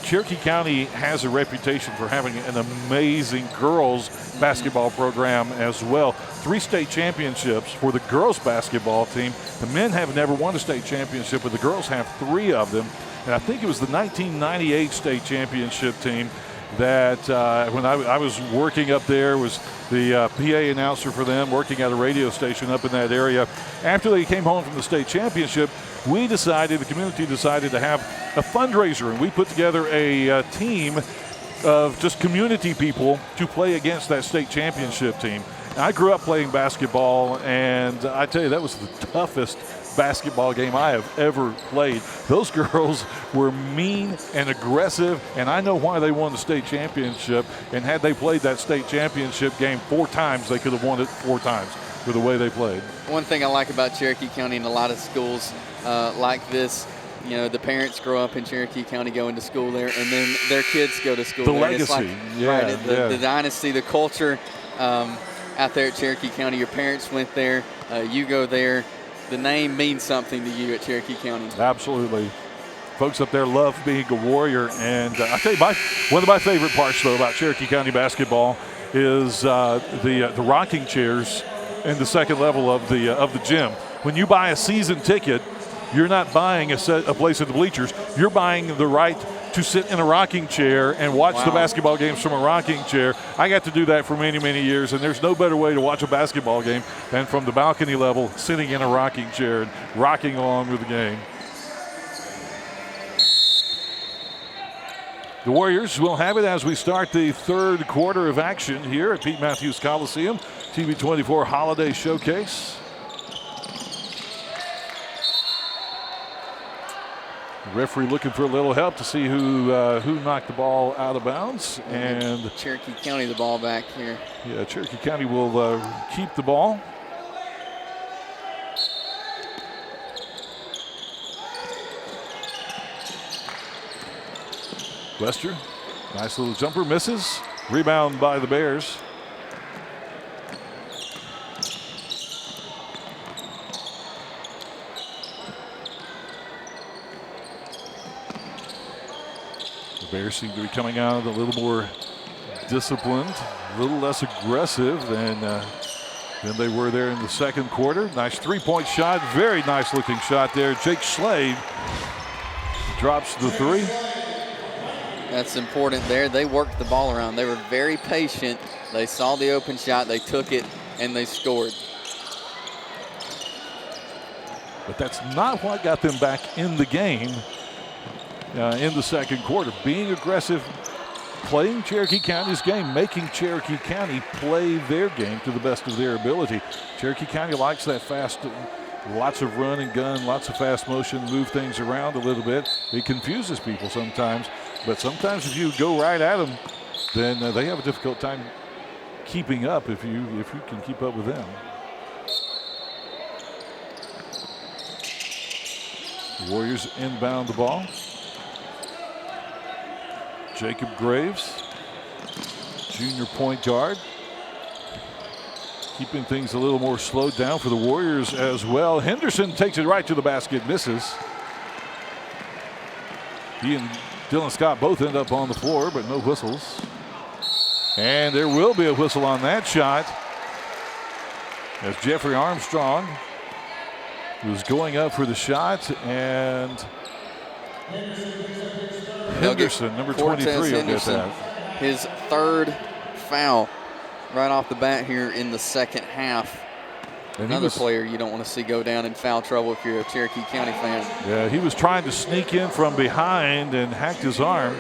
[SPEAKER 1] Cherokee County has a reputation for having an amazing girls basketball program as well. 3 state championships for the girls basketball team. The men have never won a state championship, but the girls have 3 of them. And I think it was the 1998 state championship team that when I was working up there, was the PA announcer for them, working at a radio station up in that area. After they came home from the state championship, the community decided to have a fundraiser, and we put together a team of just community people to play against that state championship team. I grew up playing basketball, and I tell you, that was the toughest basketball game I have ever played. Those girls were mean and aggressive, and I know why they won the state championship. And had they played that state championship game 4 times, they could have won it 4 times with the way they played.
[SPEAKER 2] One thing I like about Cherokee County and a lot of schools like this, the parents grow up in Cherokee County, going to school there, and then their kids go to school
[SPEAKER 1] the
[SPEAKER 2] there.
[SPEAKER 1] Legacy.
[SPEAKER 2] The dynasty, the culture out there at Cherokee County. Your parents went there, you go there. the name means something to you at Cherokee County.
[SPEAKER 1] Absolutely. Folks up there love being a Warrior. And I tell you, one of my favorite parts, though, about Cherokee County basketball is the rocking chairs in the second level of the gym. When you buy a season ticket, you're not buying a place at the bleachers. You're buying the right to sit in a rocking chair and watch the basketball games from a rocking chair. I got to do that for many, many years, and there's no better way to watch a basketball game than from the balcony level, sitting in a rocking chair and rocking along with the game. The Warriors will have it as we start the third quarter of action here at Pete Matthews Coliseum, TV24 Holiday Showcase. The referee looking for a little help to see who knocked the ball out of bounds. And
[SPEAKER 2] Cherokee County the ball back here.
[SPEAKER 1] Yeah, Cherokee County will keep the ball. Wester, nice little jumper, misses. Rebound by the Bears. The Bears seem to be coming out a little more disciplined, a little less aggressive than they were there in the second quarter. Nice three-point shot, very nice looking shot there. Jake Slade drops the three.
[SPEAKER 2] That's important there. They worked the ball around. They were very patient. They saw the open shot, they took it, and they scored.
[SPEAKER 1] But that's not what got them back in the game in the second quarter. Being aggressive, playing Cherokee County's game, making Cherokee County play their game to the best of their ability. Cherokee County likes that fast, lots of run and gun, lots of fast motion, move things around a little bit. It confuses people sometimes, but sometimes if you go right at them, then they have a difficult time keeping up if you can keep up with them. The Warriors inbound the ball. Jacob Graves, junior point guard, keeping things a little more slowed down for the Warriors as well. Henderson takes it right to the basket, misses. He and Dylan Scott both end up on the floor, but no whistles. And there will be a whistle on that shot as Jeffrey Armstrong was going up for the shot, and Henderson, number 23, will get that.
[SPEAKER 2] His third foul right off the bat here in the second half. And another player you don't want to see go down in foul trouble if you're a Cherokee County fan.
[SPEAKER 1] Yeah, he was trying to sneak in from behind and hacked his arm.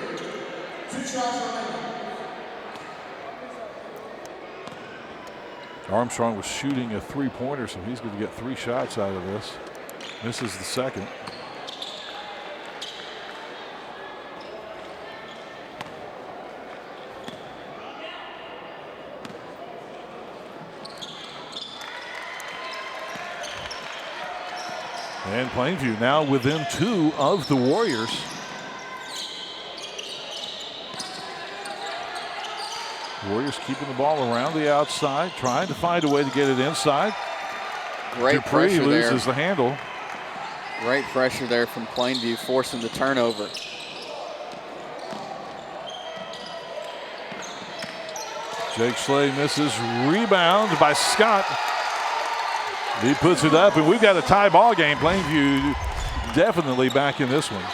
[SPEAKER 1] Armstrong was shooting a three-pointer, so he's going to get 3 shots out of this. Misses the second. And Plainview now within 2 of the Warriors. Warriors keeping the ball around the outside, trying to find a way to get it inside.
[SPEAKER 2] Great
[SPEAKER 1] Dupree
[SPEAKER 2] pressure
[SPEAKER 1] loses
[SPEAKER 2] there.
[SPEAKER 1] the handle.
[SPEAKER 2] Great pressure there from Plainview, forcing the turnover.
[SPEAKER 1] Jake Slade misses. Rebound by Scott. He puts it up, and we've got a tie ball game. Plainview definitely back in this one.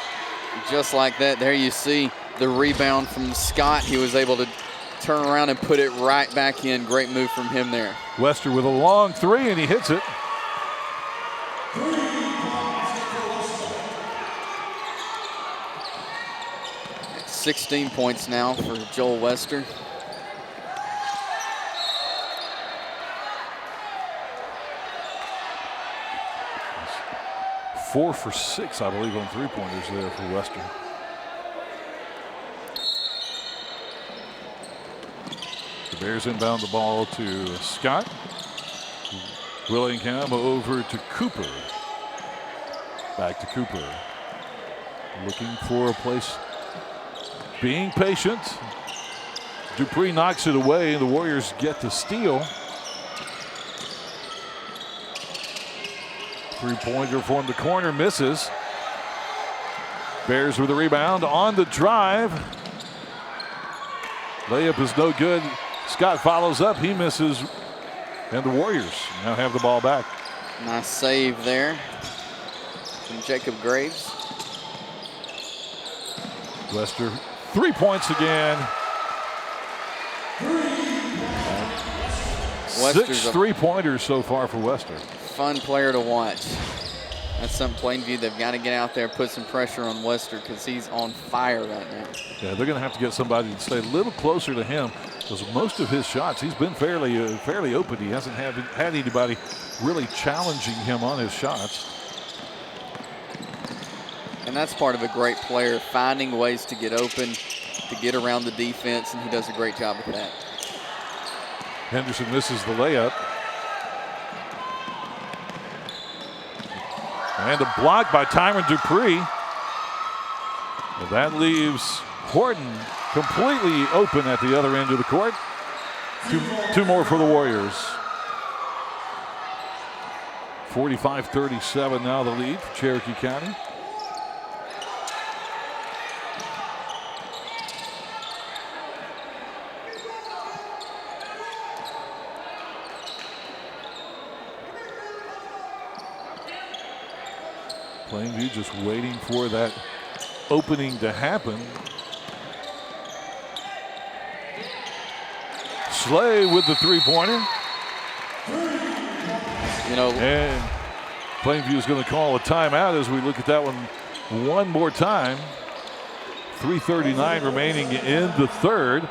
[SPEAKER 2] Just like that, there you see the rebound from Scott. He was able to turn around and put it right back in. Great move from him there.
[SPEAKER 1] Wester with a long three, and he hits it.
[SPEAKER 2] It's 16 points now for Joel Wester.
[SPEAKER 1] He's 4 for 6, I believe, on three-pointers there for Wester. The Bears inbound the ball to Scott. Willingham over to Cooper. Back to Cooper. Looking for a place. Being patient. Dupree knocks it away, and the Warriors get the steal. Three-pointer from the corner misses. Bears with the rebound on the drive. Layup is no good. Scott follows up. He misses. And the Warriors now have the ball back.
[SPEAKER 2] Nice save there from Jacob Graves.
[SPEAKER 1] Wester, 3 points again.
[SPEAKER 2] Wester's
[SPEAKER 1] 6
[SPEAKER 2] a
[SPEAKER 1] 3-pointers so far for Wester.
[SPEAKER 2] fun player to watch. That's something Plainview, they've got to get out there, put some pressure on Wester because he's on fire right now.
[SPEAKER 1] Yeah, they're going to have to get somebody to stay a little closer to him because most of his shots, he's been fairly open. He hasn't had anybody really challenging him on his shots.
[SPEAKER 2] And that's part of a great player, finding ways to get open, to get around the defense, and he does a great job with that.
[SPEAKER 1] Henderson misses the layup. And a block by Tyron Dupree. Well, that leaves Horton completely open at the other end of the court. Two more for the Warriors. 45-37 now the lead for Cherokee County. Plainview just waiting for that opening to happen. Slay with the three-pointer.
[SPEAKER 2] You know,
[SPEAKER 1] And Plainview is going to call a timeout as we look at that one more time. 3:39 remaining in the third.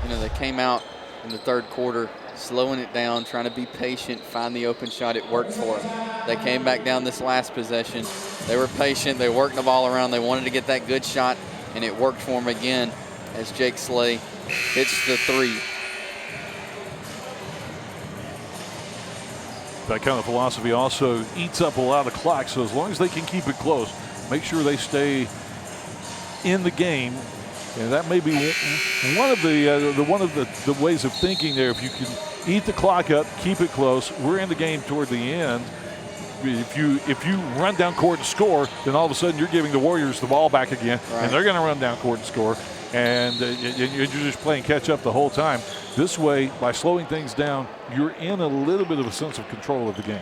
[SPEAKER 2] you know, they came out in the third quarter, slowing it down, trying to be patient, find the open shot. It worked for them. They came back down this last possession. They were patient. They worked the ball around. They wanted to get that good shot, and it worked for them again as Jake Slay hits the three.
[SPEAKER 1] That kind of philosophy also eats up a lot of clock. So as long as they can keep it close, make sure they stay in the game. And that may be one of the ways of thinking there. If you can eat the clock up, keep it close. We're in the game toward the end. If you run down court and score, then all of a sudden you're giving the Warriors the ball back again,
[SPEAKER 2] right,
[SPEAKER 1] and they're going to run down court and score. And you're just playing catch up the whole time. This way, by slowing things down, you're in a little bit of a sense of control of the game.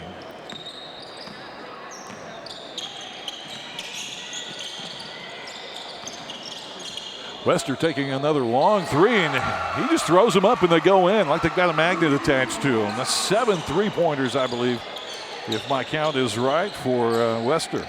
[SPEAKER 1] Wester taking another long three, and he just throws them up and they go in like they've got a magnet attached to them. That's 7 3-pointers, I believe, if my count is right, for Wester.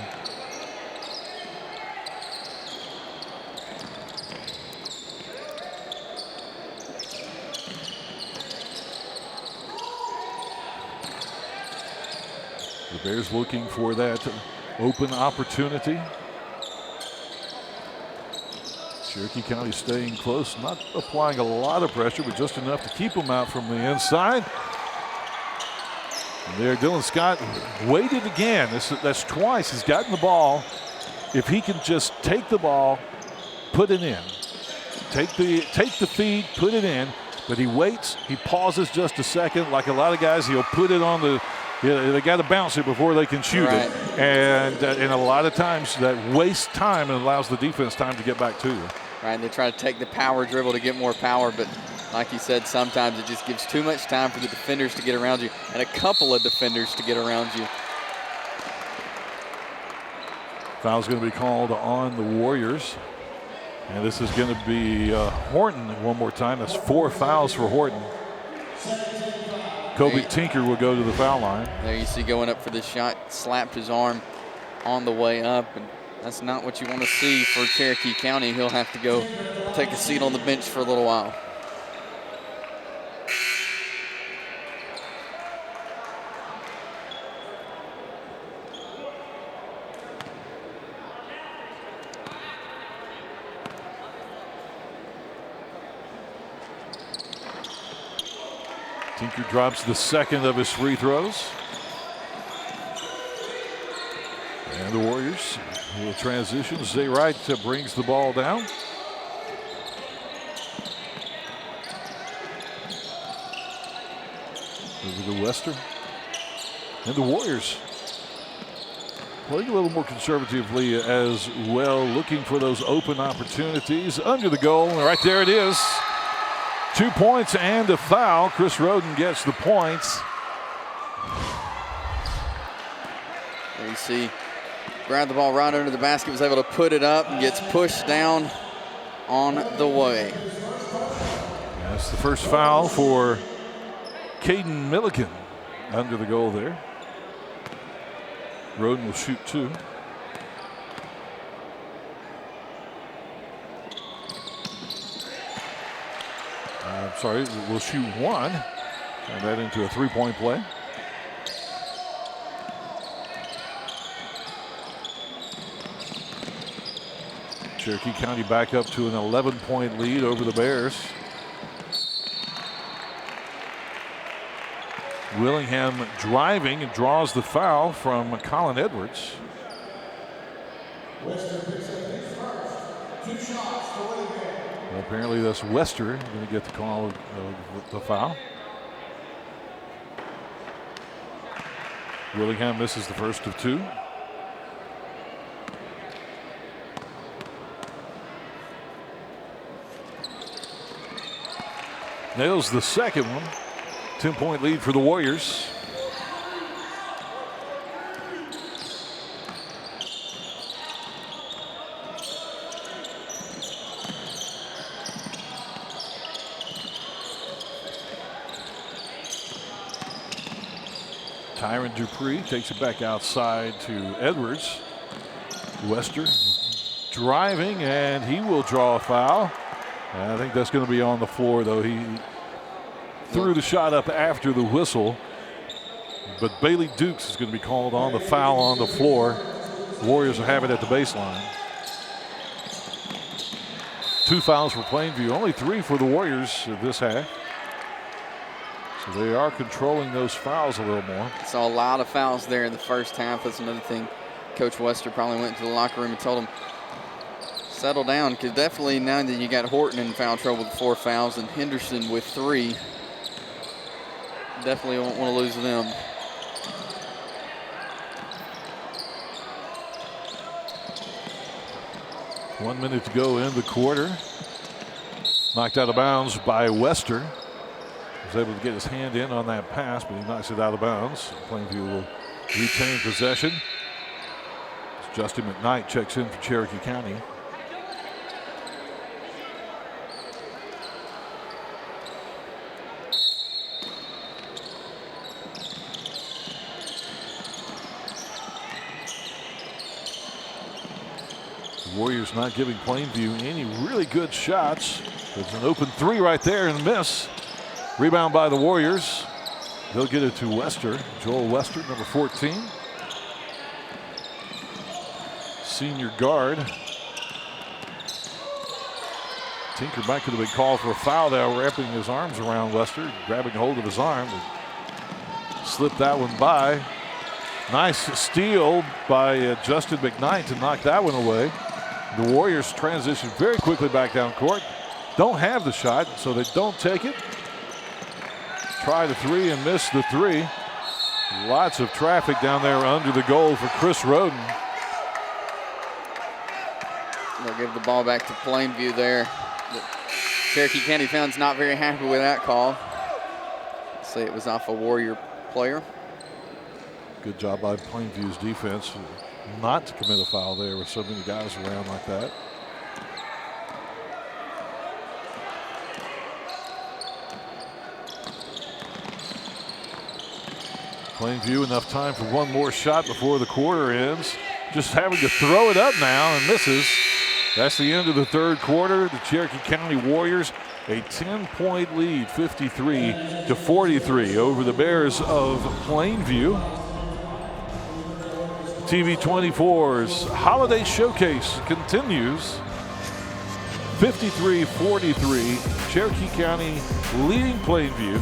[SPEAKER 1] The Bears looking for that open opportunity. Cherokee County staying close, not applying a lot of pressure, but just enough to keep them out from the inside. And there, Dylan Scott waited again. That's twice he's gotten the ball. If he can just take the ball, put it in. Take the feed, put it in. But he waits, he pauses just a second. Like a lot of guys, he'll put it on the, they got to bounce it before they can shoot
[SPEAKER 2] right,
[SPEAKER 1] it. And a lot of times that wastes time and allows the defense time to get back to you.
[SPEAKER 2] right. They try to take the power dribble to get more power, but like you said, sometimes it just gives too much time for the defenders to get around you and a couple of defenders to get around you.
[SPEAKER 1] Foul's going to be called on the Warriors. And this is going to be Horton one more time. That's 4 fouls for Horton. Kobe Tinker will go to the foul line.
[SPEAKER 2] There you see going up for the shot, slapped his arm on the way up, and that's not what you want to see for Cherokee County. He'll have to go take a seat on the bench for a little while.
[SPEAKER 1] Tinker drops the second of his free throws. And the Warriors will transition. Zay Wright brings the ball down. Over to Wester. And the Warriors Playing a little more conservatively as well, looking for those open opportunities under the goal. And right there it is. 2 points and a foul. Chris Roden gets the points.
[SPEAKER 2] There you see, grabbed the ball right under the basket, was able to put it up and gets pushed down on the way.
[SPEAKER 1] That's the first foul for Caden Milliken under the goal there. Roden will shoot 2. Sorry, we'll shoot 1. Turn that into a 3-point play. Cherokee County back up to an 11-point lead over the Bears. Willingham driving and draws the foul from Colin Edwards. Well, apparently that's Wester going to get the call of the foul. Willingham misses the first of 2. Nails the second one. 10-point lead for the Warriors. Tyron Dupree takes it back outside to Edwards. Wester driving, and he will draw a foul. I think that's going to be on the floor, though. He threw the shot up after the whistle, but Bailey Dukes is going to be called on the foul on the floor. The Warriors will have it at the baseline. 2 fouls for Plainview, only 3 for the Warriors this half. So they are controlling those fouls a little more.
[SPEAKER 2] Saw a lot of fouls there in the first half. That's another thing Coach Wester probably went to the locker room and told him, settle down, because definitely now that you got Horton in foul trouble with 4 fouls and Henderson with 3, definitely won't want to lose them.
[SPEAKER 1] One minute to go in the quarter. Knocked out of bounds by Wester. Was able to get his hand in on that pass, but he knocks it out of bounds. Plainview will retain possession. As Justin McKnight checks in for Cherokee County. Warriors not giving Plainview any really good shots. There's an open 3 right there and miss. Rebound by the Warriors. They'll get it to Wester. Joel Wester, number 14. Senior guard. Tinker back could have been called for a foul there, wrapping his arms around Wester, grabbing hold of his arm. Slipped that one by. Nice steal by Justin McKnight to knock that one away. The Warriors transition very quickly back down court. Don't have the shot, so they don't take it. Try the 3 and miss the 3. Lots of traffic down there under the goal for Chris Roden.
[SPEAKER 2] They'll give the ball back to Plainview there. The Cherokee County fans not very happy with that call. Say it was off a Warrior player.
[SPEAKER 1] Good job by Plainview's defense not to commit a foul there with so many guys around like that. Plainview enough time for one more shot before the quarter ends. Just having to throw it up now and misses. That's the end of the third quarter. The Cherokee County Warriors a 10-point lead, 53-43 over the Bears of Plainview. TV 24's Holiday Showcase continues. 53-43, Cherokee County leading Plainview.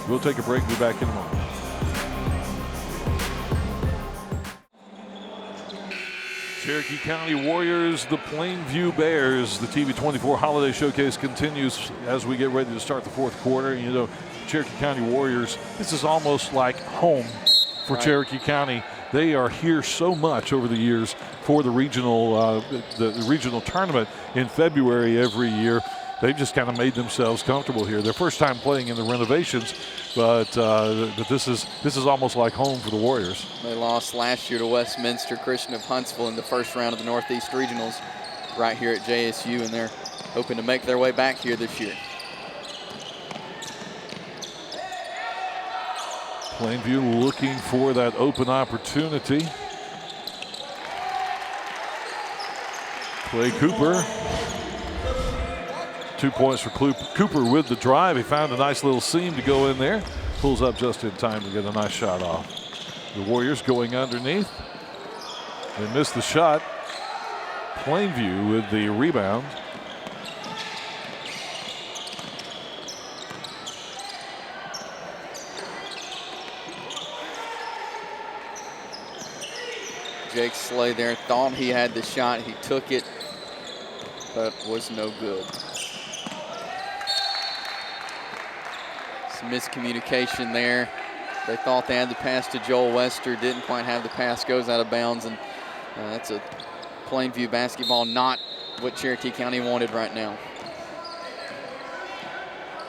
[SPEAKER 1] We'll take a break, be back in a moment. Cherokee County Warriors, the Plainview Bears. The TV 24 Holiday Showcase continues as we get ready to start the fourth quarter. You know, Cherokee County Warriors, this is almost like home for Cherokee County. They are here so much over the years for the regional tournament in February every year. They've just kind of made themselves comfortable here. Their first time playing in the renovations, but this is almost like home for the Warriors.
[SPEAKER 2] They lost last year to Westminster Christian of Huntsville in the first round of the Northeast Regionals right here at JSU, and they're hoping to make their way back here this year.
[SPEAKER 1] Plainview looking for that open opportunity. Clay Cooper. 2 points for Cooper with the drive. He found a nice little seam to go in there. Pulls up just in time to get a nice shot off. The Warriors going underneath. They missed the shot. Plainview with the rebound.
[SPEAKER 2] Jake Slay there thought he had the shot. He took it, but was no good. Some miscommunication there. They thought they had the pass to Joel Wester, didn't quite have the pass, goes out of bounds, and that's a Plainview basketball, not what Cherokee County wanted right now.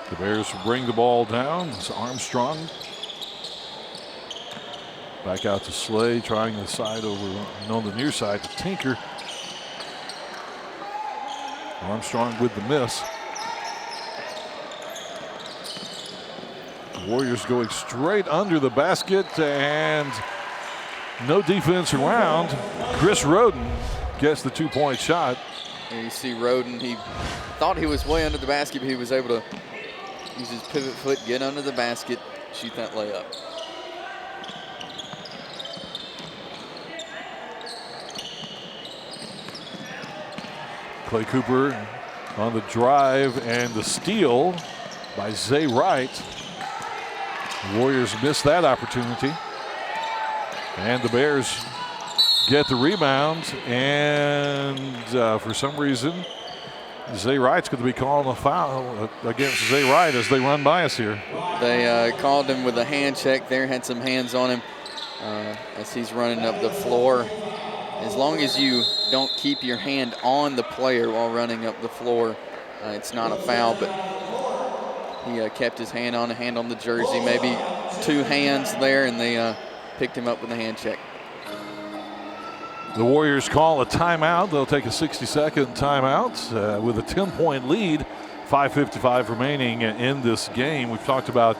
[SPEAKER 1] The Bears bring the ball down. It's Armstrong. Back out to Slay, trying the side over on the near side to Tinker. Armstrong with the miss. The Warriors going straight under the basket, and no defense around. Chris Roden gets the 2-point shot.
[SPEAKER 2] And you see Roden, he thought he was way under the basket, but he was able to use his pivot foot, get under the basket, shoot that layup.
[SPEAKER 1] Clay Cooper on the drive and the steal by Zay Wright. The Warriors missed that opportunity. And the Bears get the rebound, and for some reason, Zay Wright's going to be calling a foul against Zay Wright as they run by us here.
[SPEAKER 2] They called him with a hand check there, had some hands on him as he's running up the floor. As long as you don't keep your hand on the player while running up the floor, it's not a foul, but he kept his hand on the jersey, maybe 2 hands there, and they picked him up with a hand check.
[SPEAKER 1] The Warriors call a timeout. They'll take a 60-second timeout with a 10-point lead. 5:55 remaining in this game. We've talked about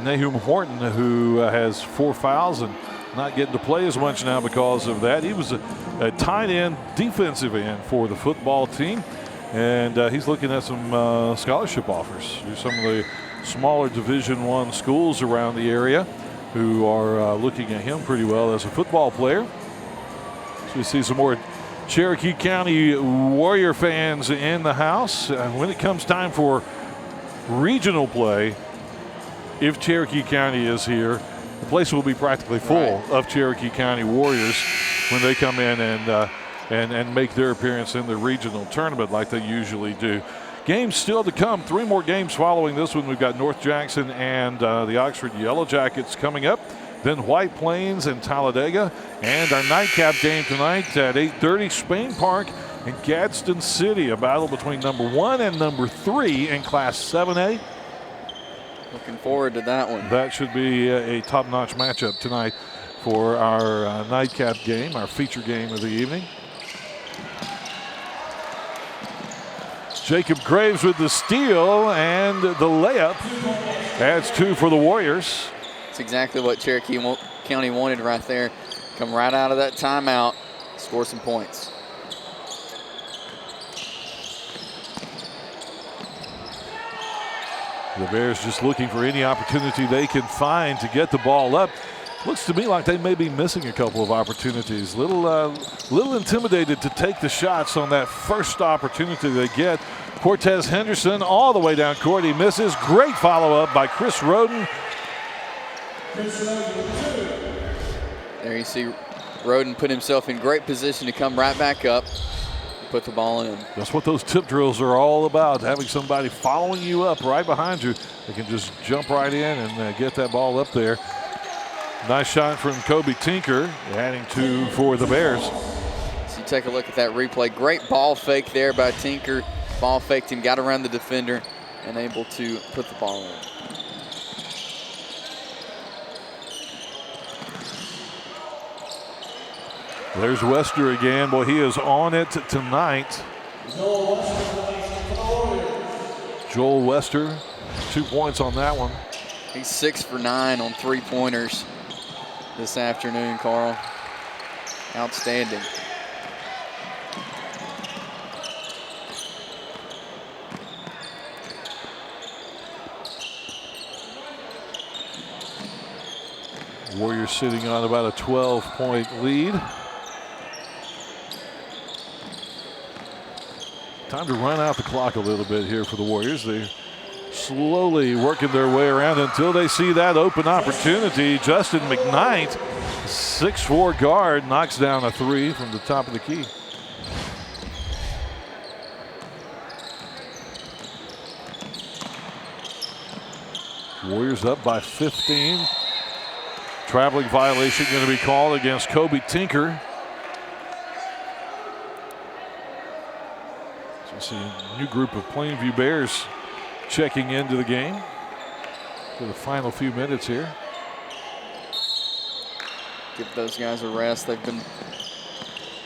[SPEAKER 1] Nahum Horton, who has 4 fouls and not getting to play as much now because of that. He was a tight end, defensive end for the football team, and he's looking at some scholarship offers to some of the smaller Division I schools around the area who are looking at him pretty well as a football player. So we see some more Cherokee County Warrior fans in the house. When it comes time for regional play, if Cherokee County is here, the place will be practically full of Cherokee County Warriors when they come in and make their appearance in the regional tournament like they usually do. Games still to come. 3 more games following this one. We've got North Jackson and the Oxford Yellow Jackets coming up. Then White Plains and Talladega. And our nightcap game tonight at 8:30, Spain Park and Gadsden City. A battle between number 1 and number 3 in Class 7A.
[SPEAKER 2] Looking forward to that one.
[SPEAKER 1] That should be a top-notch matchup tonight for our nightcap game, our feature game of the evening. Jacob Graves with the steal and the layup. Adds 2 for the Warriors.
[SPEAKER 2] That's exactly what Cherokee County wanted right there. Come right out of that timeout, score some points.
[SPEAKER 1] The Bears just looking for any opportunity they can find to get the ball up. Looks to me like they may be missing a couple of opportunities. Little intimidated to take the shots on that first opportunity they get. Cortez Henderson all the way down court. He misses. Great follow-up by Chris Roden.
[SPEAKER 2] There you see Roden put himself in great position to come right back up and put the ball in.
[SPEAKER 1] That's what those tip drills are all about, having somebody following you up right behind you. They can just jump right in and get that ball up there. Nice shot from Kobe Tinker, adding 2 for the Bears.
[SPEAKER 2] So you take a look at that replay. Great ball fake there by Tinker. Ball faked him, got around the defender, and able to put the ball in.
[SPEAKER 1] There's Wester again. Boy, he is on it tonight. Joel Wester, 2 points on that one.
[SPEAKER 2] He's 6 for 9 on 3-pointers this afternoon, Carl. Outstanding.
[SPEAKER 1] Warriors sitting on about a 12-point lead. Time to run out the clock a little bit here for the Warriors. They're slowly working their way around until they see that open opportunity. Justin McKnight, 6'4" guard, knocks down a 3 from the top of the key. Warriors up by 15. Traveling violation going to be called against Kobe Tinker. So see a new group of Plainview Bears checking into the game for the final few minutes here.
[SPEAKER 2] Give those guys a rest. They've been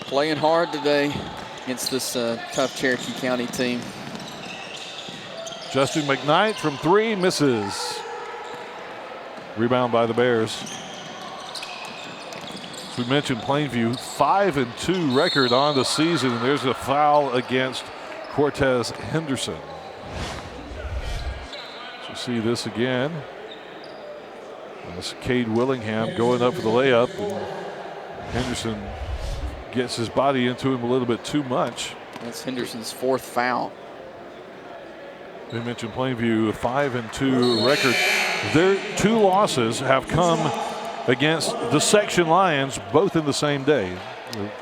[SPEAKER 2] playing hard today against this tough Cherokee County team.
[SPEAKER 1] Justin McKnight from 3, misses. Rebound by the Bears. As we mentioned, Plainview 5-2 record on the season. And there's a foul against Cortez Henderson. So see this again. That's Cade Willingham going up for the layup. And Henderson gets his body into him a little bit too much.
[SPEAKER 2] That's Henderson's 4th foul.
[SPEAKER 1] We mentioned Plainview, a 5-2 record. Their 2 losses have come against the Section Lions, both in the same day.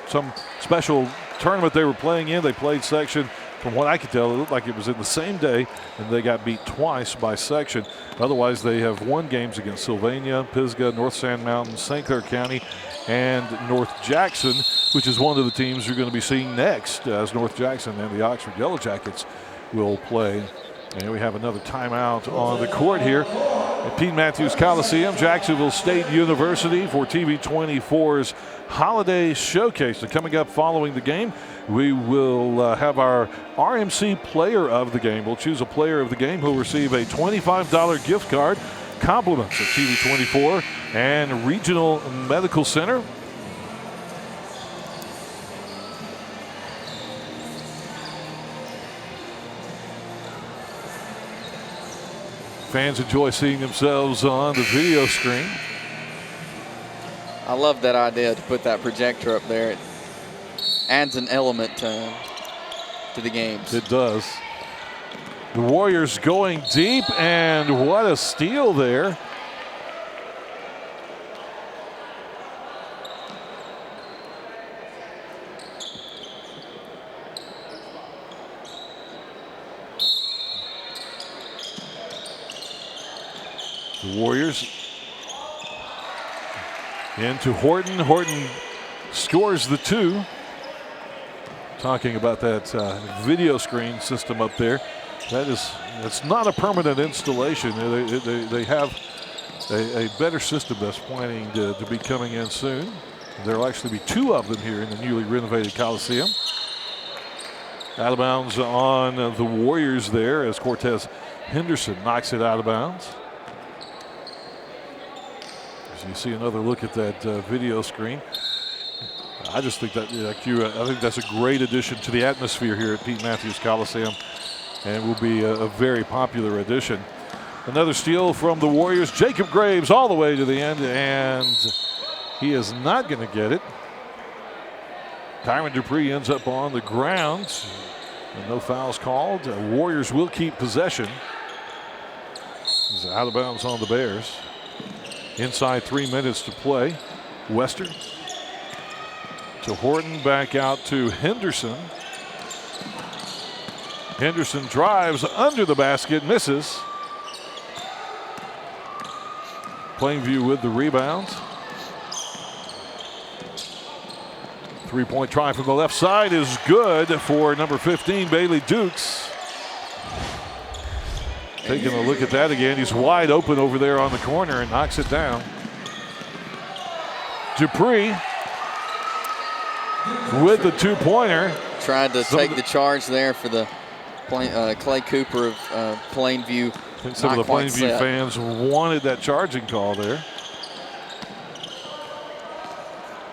[SPEAKER 1] Some special tournament they were playing in, they played Section. From what I could tell, it looked like it was in the same day, and they got beat twice by Section. Otherwise, they have won games against Sylvania, Pisgah, North Sand Mountain, St. Clair County, and North Jackson, which is one of the teams you're going to be seeing next, as North Jackson and the Oxford Yellow Jackets will play. And we have another timeout on the court here at Pete Matthews Coliseum, Jacksonville State University, for TV24's Holiday Showcase. And coming up following the game, we will have our RMC Player of the Game. We'll choose a Player of the Game who will receive a $25 gift card, compliments of TV24 and Regional Medical Center. Fans enjoy seeing themselves on the video screen.
[SPEAKER 2] I love that idea to put that projector up there. It adds an element to the games.
[SPEAKER 1] It does. The Warriors going deep, and what a steal there. The Warriors into Horton. Horton scores the 2. Talking about that video screen system up there. It's not a permanent installation. They have a better system that's planning to be coming in soon. There will actually be 2 of them here in the newly renovated Coliseum. Out of bounds on the Warriors there as Cortez Henderson knocks it out of bounds. You see another look at that video screen. I just think that I think that's a great addition to the atmosphere here at Pete Matthews Coliseum, and will be a very popular addition. Another steal from the Warriors. Jacob Graves all the way to the end, and he is not going to get it. Tyron Dupree ends up on the ground, and no fouls called. Warriors will keep possession. He's out of bounds on the Bears. Inside 3 minutes to play. Wester to Horton, back out to Henderson. Henderson drives under the basket, misses. Plainview with the rebound. Three-point try from the left side is good for number 15, Bailey Dukes. Taking a look at that again. He's wide open over there on the corner and knocks it down. Dupree with the two-pointer.
[SPEAKER 2] Tried to take the charge there for the Clay Cooper of Plainview.
[SPEAKER 1] I think some of the Plainview fans wanted that charging call there.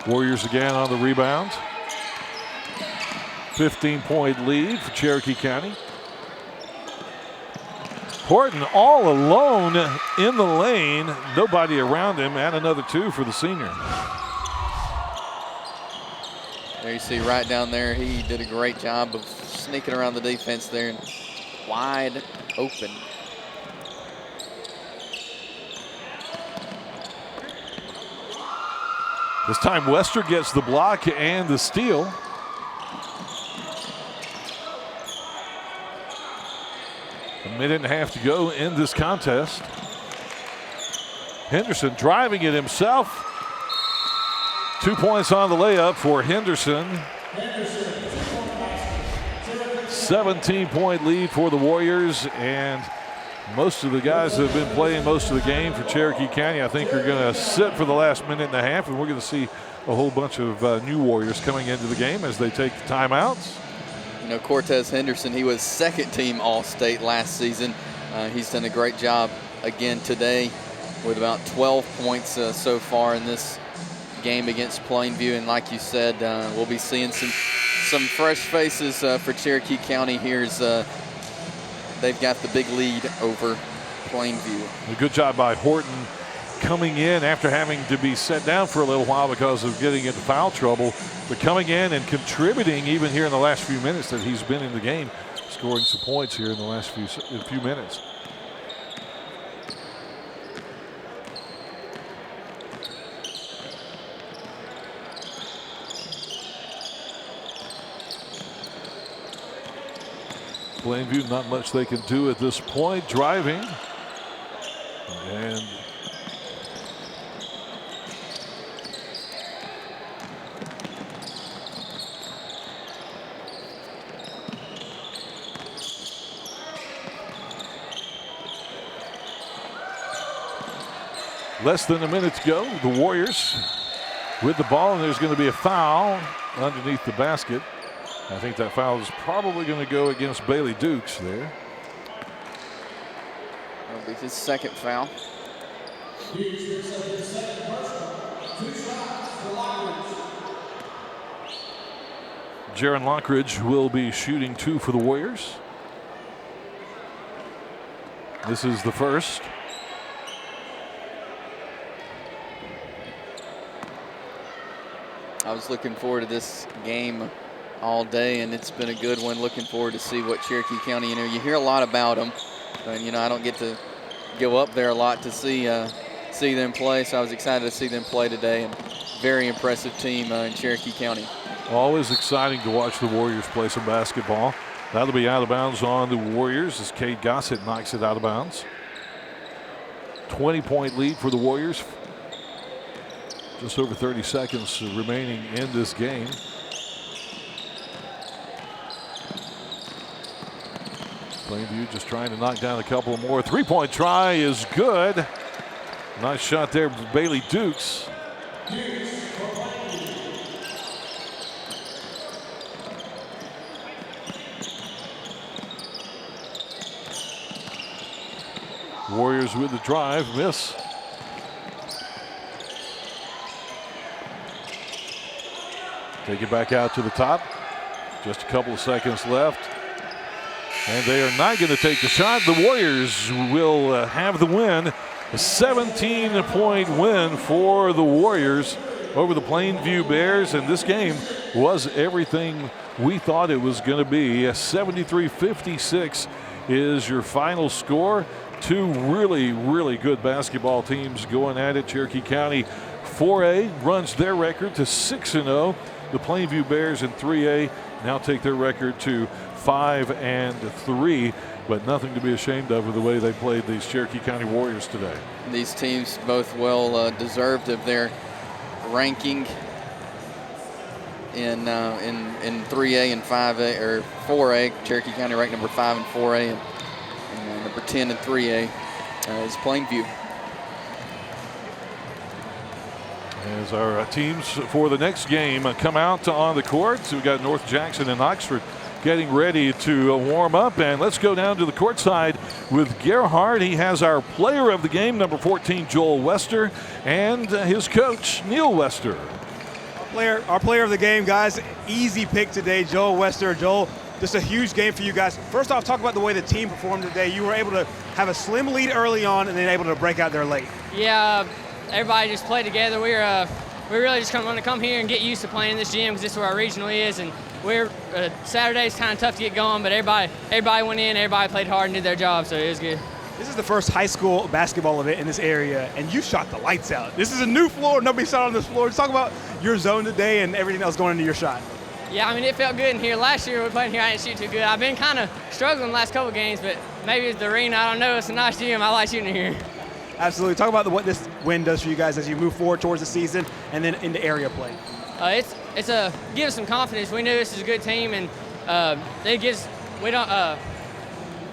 [SPEAKER 1] Warriors again on the rebound. 15-point lead for Cherokee County. Horton all alone in the lane. Nobody around him, and another two for the senior.
[SPEAKER 2] There you see right down there, he did a great job of sneaking around the defense there and wide open.
[SPEAKER 1] This time Wester gets the block and the steal. A minute and a half to go in this contest. Henderson driving it himself. 2 points on the layup for Henderson. 17-point lead for the Warriors, and most of the guys that have been playing most of the game for Cherokee County, I think, are going to sit for the last minute and a half, and we're going to see a whole bunch of new Warriors coming into the game as they take the timeouts.
[SPEAKER 2] You know, Cortez Henderson, he was second-team All-State last season. He's done a great job again today with about 12 points so far in this game against Plainview. And like you said, we'll be seeing some fresh faces for Cherokee County here as they've got the big lead over Plainview.
[SPEAKER 1] A good job by Horton coming in after having to be set down for a little while because of getting into foul trouble, but coming in and contributing even here in the last few minutes that he's been in the game, scoring some points here in the last few minutes. Plainview, not much they can do at this point. Driving. And less than a minute to go. The Warriors with the ball, and there's going to be a foul underneath the basket. I think that foul is probably going to go against Bailey Dukes there.
[SPEAKER 2] That'll be his second foul.
[SPEAKER 1] Jaron Lockridge will be shooting two for the Warriors. This is the first.
[SPEAKER 2] I was looking forward to this game all day, and it's been a good one. Looking forward to see what Cherokee County, you hear a lot about them, and I don't get to go up there a lot to see them play, so I was excited to see them play today, and very impressive team in Cherokee County.
[SPEAKER 1] Always exciting to watch the Warriors play some basketball. That'll be out of bounds on the Warriors as Cade Gossett knocks it out of bounds. 20-point lead for the Warriors. Just over 30 seconds remaining in this game. Plainview just trying to knock down a couple more. Three-point try is good. Nice shot there, Bailey Dukes. Warriors with the drive, miss. Take it back out to the top. Just a couple of seconds left. And they are not going to take the shot. The Warriors will have the win. A 17-point win for the Warriors over the Plainview Bears. And this game was everything we thought it was going to be. 73-56 is your final score. Two really, really good basketball teams going at it. Cherokee County 4A runs their record to 6-0. The Plainview Bears in 3A now take their record to 5-3, but nothing to be ashamed of with the way they played these Cherokee County Warriors today.
[SPEAKER 2] These teams both well deserved of their ranking in 3A and 5A or 4A. Cherokee County ranked number 5 in 4A and number 10 in 3A is Plainview.
[SPEAKER 1] As our teams for the next game come out on the court, so we've got North Jackson and Oxford getting ready to warm up. And let's go down to the court side with Gerhard. He has our player of the game, number 14, Joel Wester, and his coach, Neil Wester.
[SPEAKER 4] Our player of the game, guys, easy pick today, Joel Wester. Joel, just a huge game for you guys. First off, talk about the way the team performed today. You were able to have a slim lead early on and then able to break out there late.
[SPEAKER 6] Yeah, everybody just played together. We really just want to come here and get used to playing in this gym because this is where our regional is. And Saturday's kind of tough to get going, but everybody went in, everybody played hard and did their job, so it was good.
[SPEAKER 4] This is the first high school basketball event in this area, and you shot the lights out. This is a new floor. Nobody shot on this floor. Let's talk about your zone today and everything else going into your shot.
[SPEAKER 6] Yeah, I mean, it felt good in here. Last year we played here, I didn't shoot too good. I've been kind of struggling the last couple games, but maybe it's the arena. I don't know. It's a nice gym. I like shooting here.
[SPEAKER 4] Absolutely. Talk about what this win does for you guys as you move forward towards the season and then into area play.
[SPEAKER 6] It's gives us some confidence. We knew this is a good team, and it gives us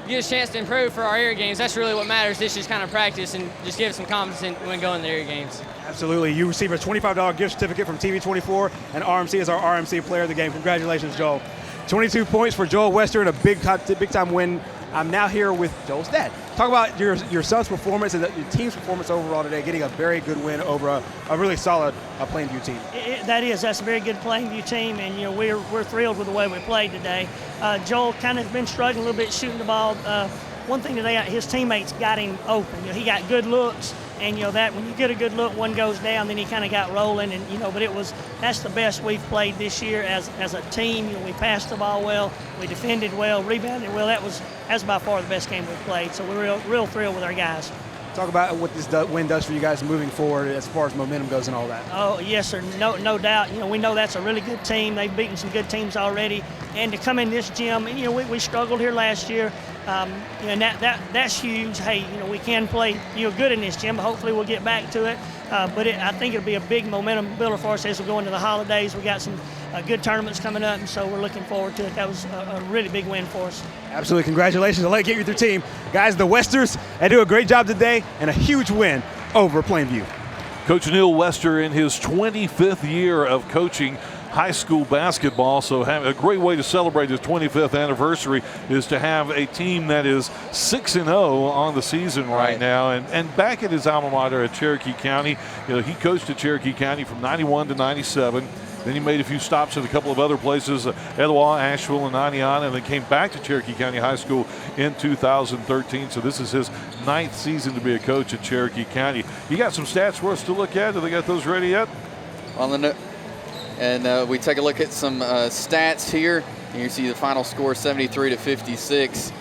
[SPEAKER 6] a chance to improve for our area games. That's really what matters. This is kind of practice and just give us some confidence when going to the area games.
[SPEAKER 4] Absolutely. You receive a $25 gift certificate from TV24, and RMC is our RMC player of the game. Congratulations, Joel. 22 points for Joel Wester in a big-time win. I'm now here with Joel's dad. Talk about your son's performance and your team's performance overall today, getting a very good win over a really solid Plainview team.
[SPEAKER 7] That's a very good Plainview team, and we're thrilled with the way we played today. Joel kind of been struggling a little bit shooting the ball. One thing today, his teammates got him open. He got good looks, and that when you get a good look, one goes down, then he kind of got rolling, and but that's the best we've played this year as a team. We passed the ball well, we defended well, rebounded well. That's by far the best game we've played. So we're real thrilled with our guys.
[SPEAKER 4] Talk about what this win does for you guys moving forward as far as momentum goes and all that.
[SPEAKER 7] Oh, yes, sir. No doubt. We know that's a really good team. They've beaten some good teams already. And to come in this gym, we struggled here last year. And that's huge. Hey, we can play good in this gym, but hopefully we'll get back to it. But I think it'll be a big momentum builder for us as we go into the holidays. We got some good tournaments coming up, and so we're looking forward to it. That was a really big win for us.
[SPEAKER 4] Absolutely. Congratulations. I'll let you get with your team. Guys, the Westers, they do a great job today and a huge win over Plainview.
[SPEAKER 1] Coach Neil Wester in his 25th year of coaching high school basketball. So a great way to celebrate his 25th anniversary is to have a team that is 6-0 on the season right now. And back at his alma mater at Cherokee County, he coached at Cherokee County from 91 to 97. Then he made a few stops at a couple of other places, Etowah, Asheville, and Aniana, and then came back to Cherokee County High School in 2013. So this is his 9th season to be a coach at Cherokee County. You got some stats for us to look at? Do they got those ready yet?
[SPEAKER 2] And we take a look at some stats here. You see the final score, 73 to 56.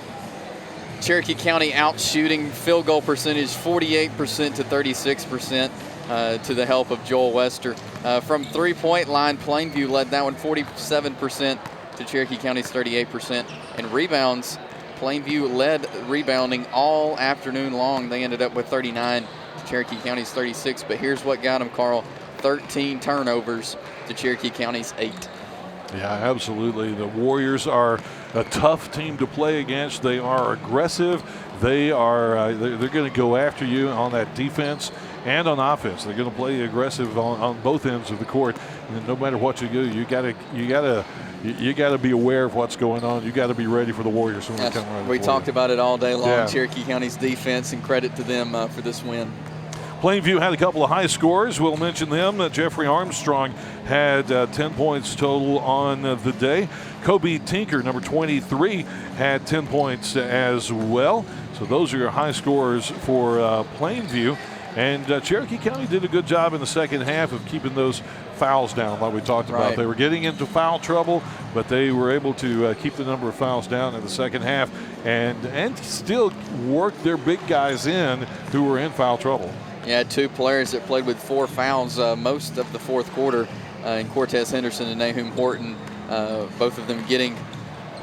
[SPEAKER 2] Cherokee County out shooting field goal percentage 48% to 36%. To the help of Joel Wester. From three-point line, Plainview led that one 47% to Cherokee County's 38%. And rebounds, Plainview led rebounding all afternoon long. They ended up with 39 to Cherokee County's 36. But here's what got them, Carl. 13 turnovers to Cherokee County's 8.
[SPEAKER 1] Yeah, absolutely. The Warriors are a tough team to play against. They are aggressive. They're going to go after you on that defense and on offense. They're going to play aggressive on both ends of the court. And no matter what you do, you gotta be aware of what's going on. You got to be ready for the Warriors when they come around.
[SPEAKER 2] We talked about it all day long. Yeah. Cherokee County's defense, and credit to them for this win.
[SPEAKER 1] Plainview had a couple of high scores. We'll mention them. Jeffrey Armstrong had 10 points total on the day. Kobe Tinker, number 23, had 10 points as well. So those are your high scores for Plainview. And Cherokee County did a good job in the second half of keeping those fouls down like we talked about.
[SPEAKER 2] Right.
[SPEAKER 1] They were getting into foul trouble, but they were able to keep the number of fouls down in the second half and still work their big guys in who were in foul trouble.
[SPEAKER 2] Yeah, 2 players that played with 4 fouls most of the fourth quarter in Cortez Henderson and Nahum Horton, both of them getting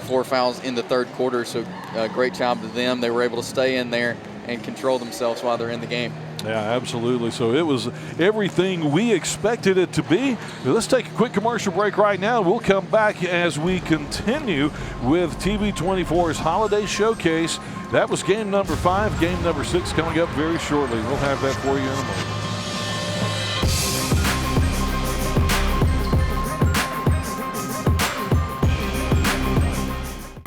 [SPEAKER 2] 4 fouls in the third quarter. So great job to them. They were able to stay in there and control themselves while they're in the game.
[SPEAKER 1] Yeah, absolutely. So it was everything we expected it to be. Let's take a quick commercial break right now. We'll come back as we continue with TV24's Holiday Showcase. That was game number 5. Game number 6 coming up very shortly. We'll have that for you in a moment.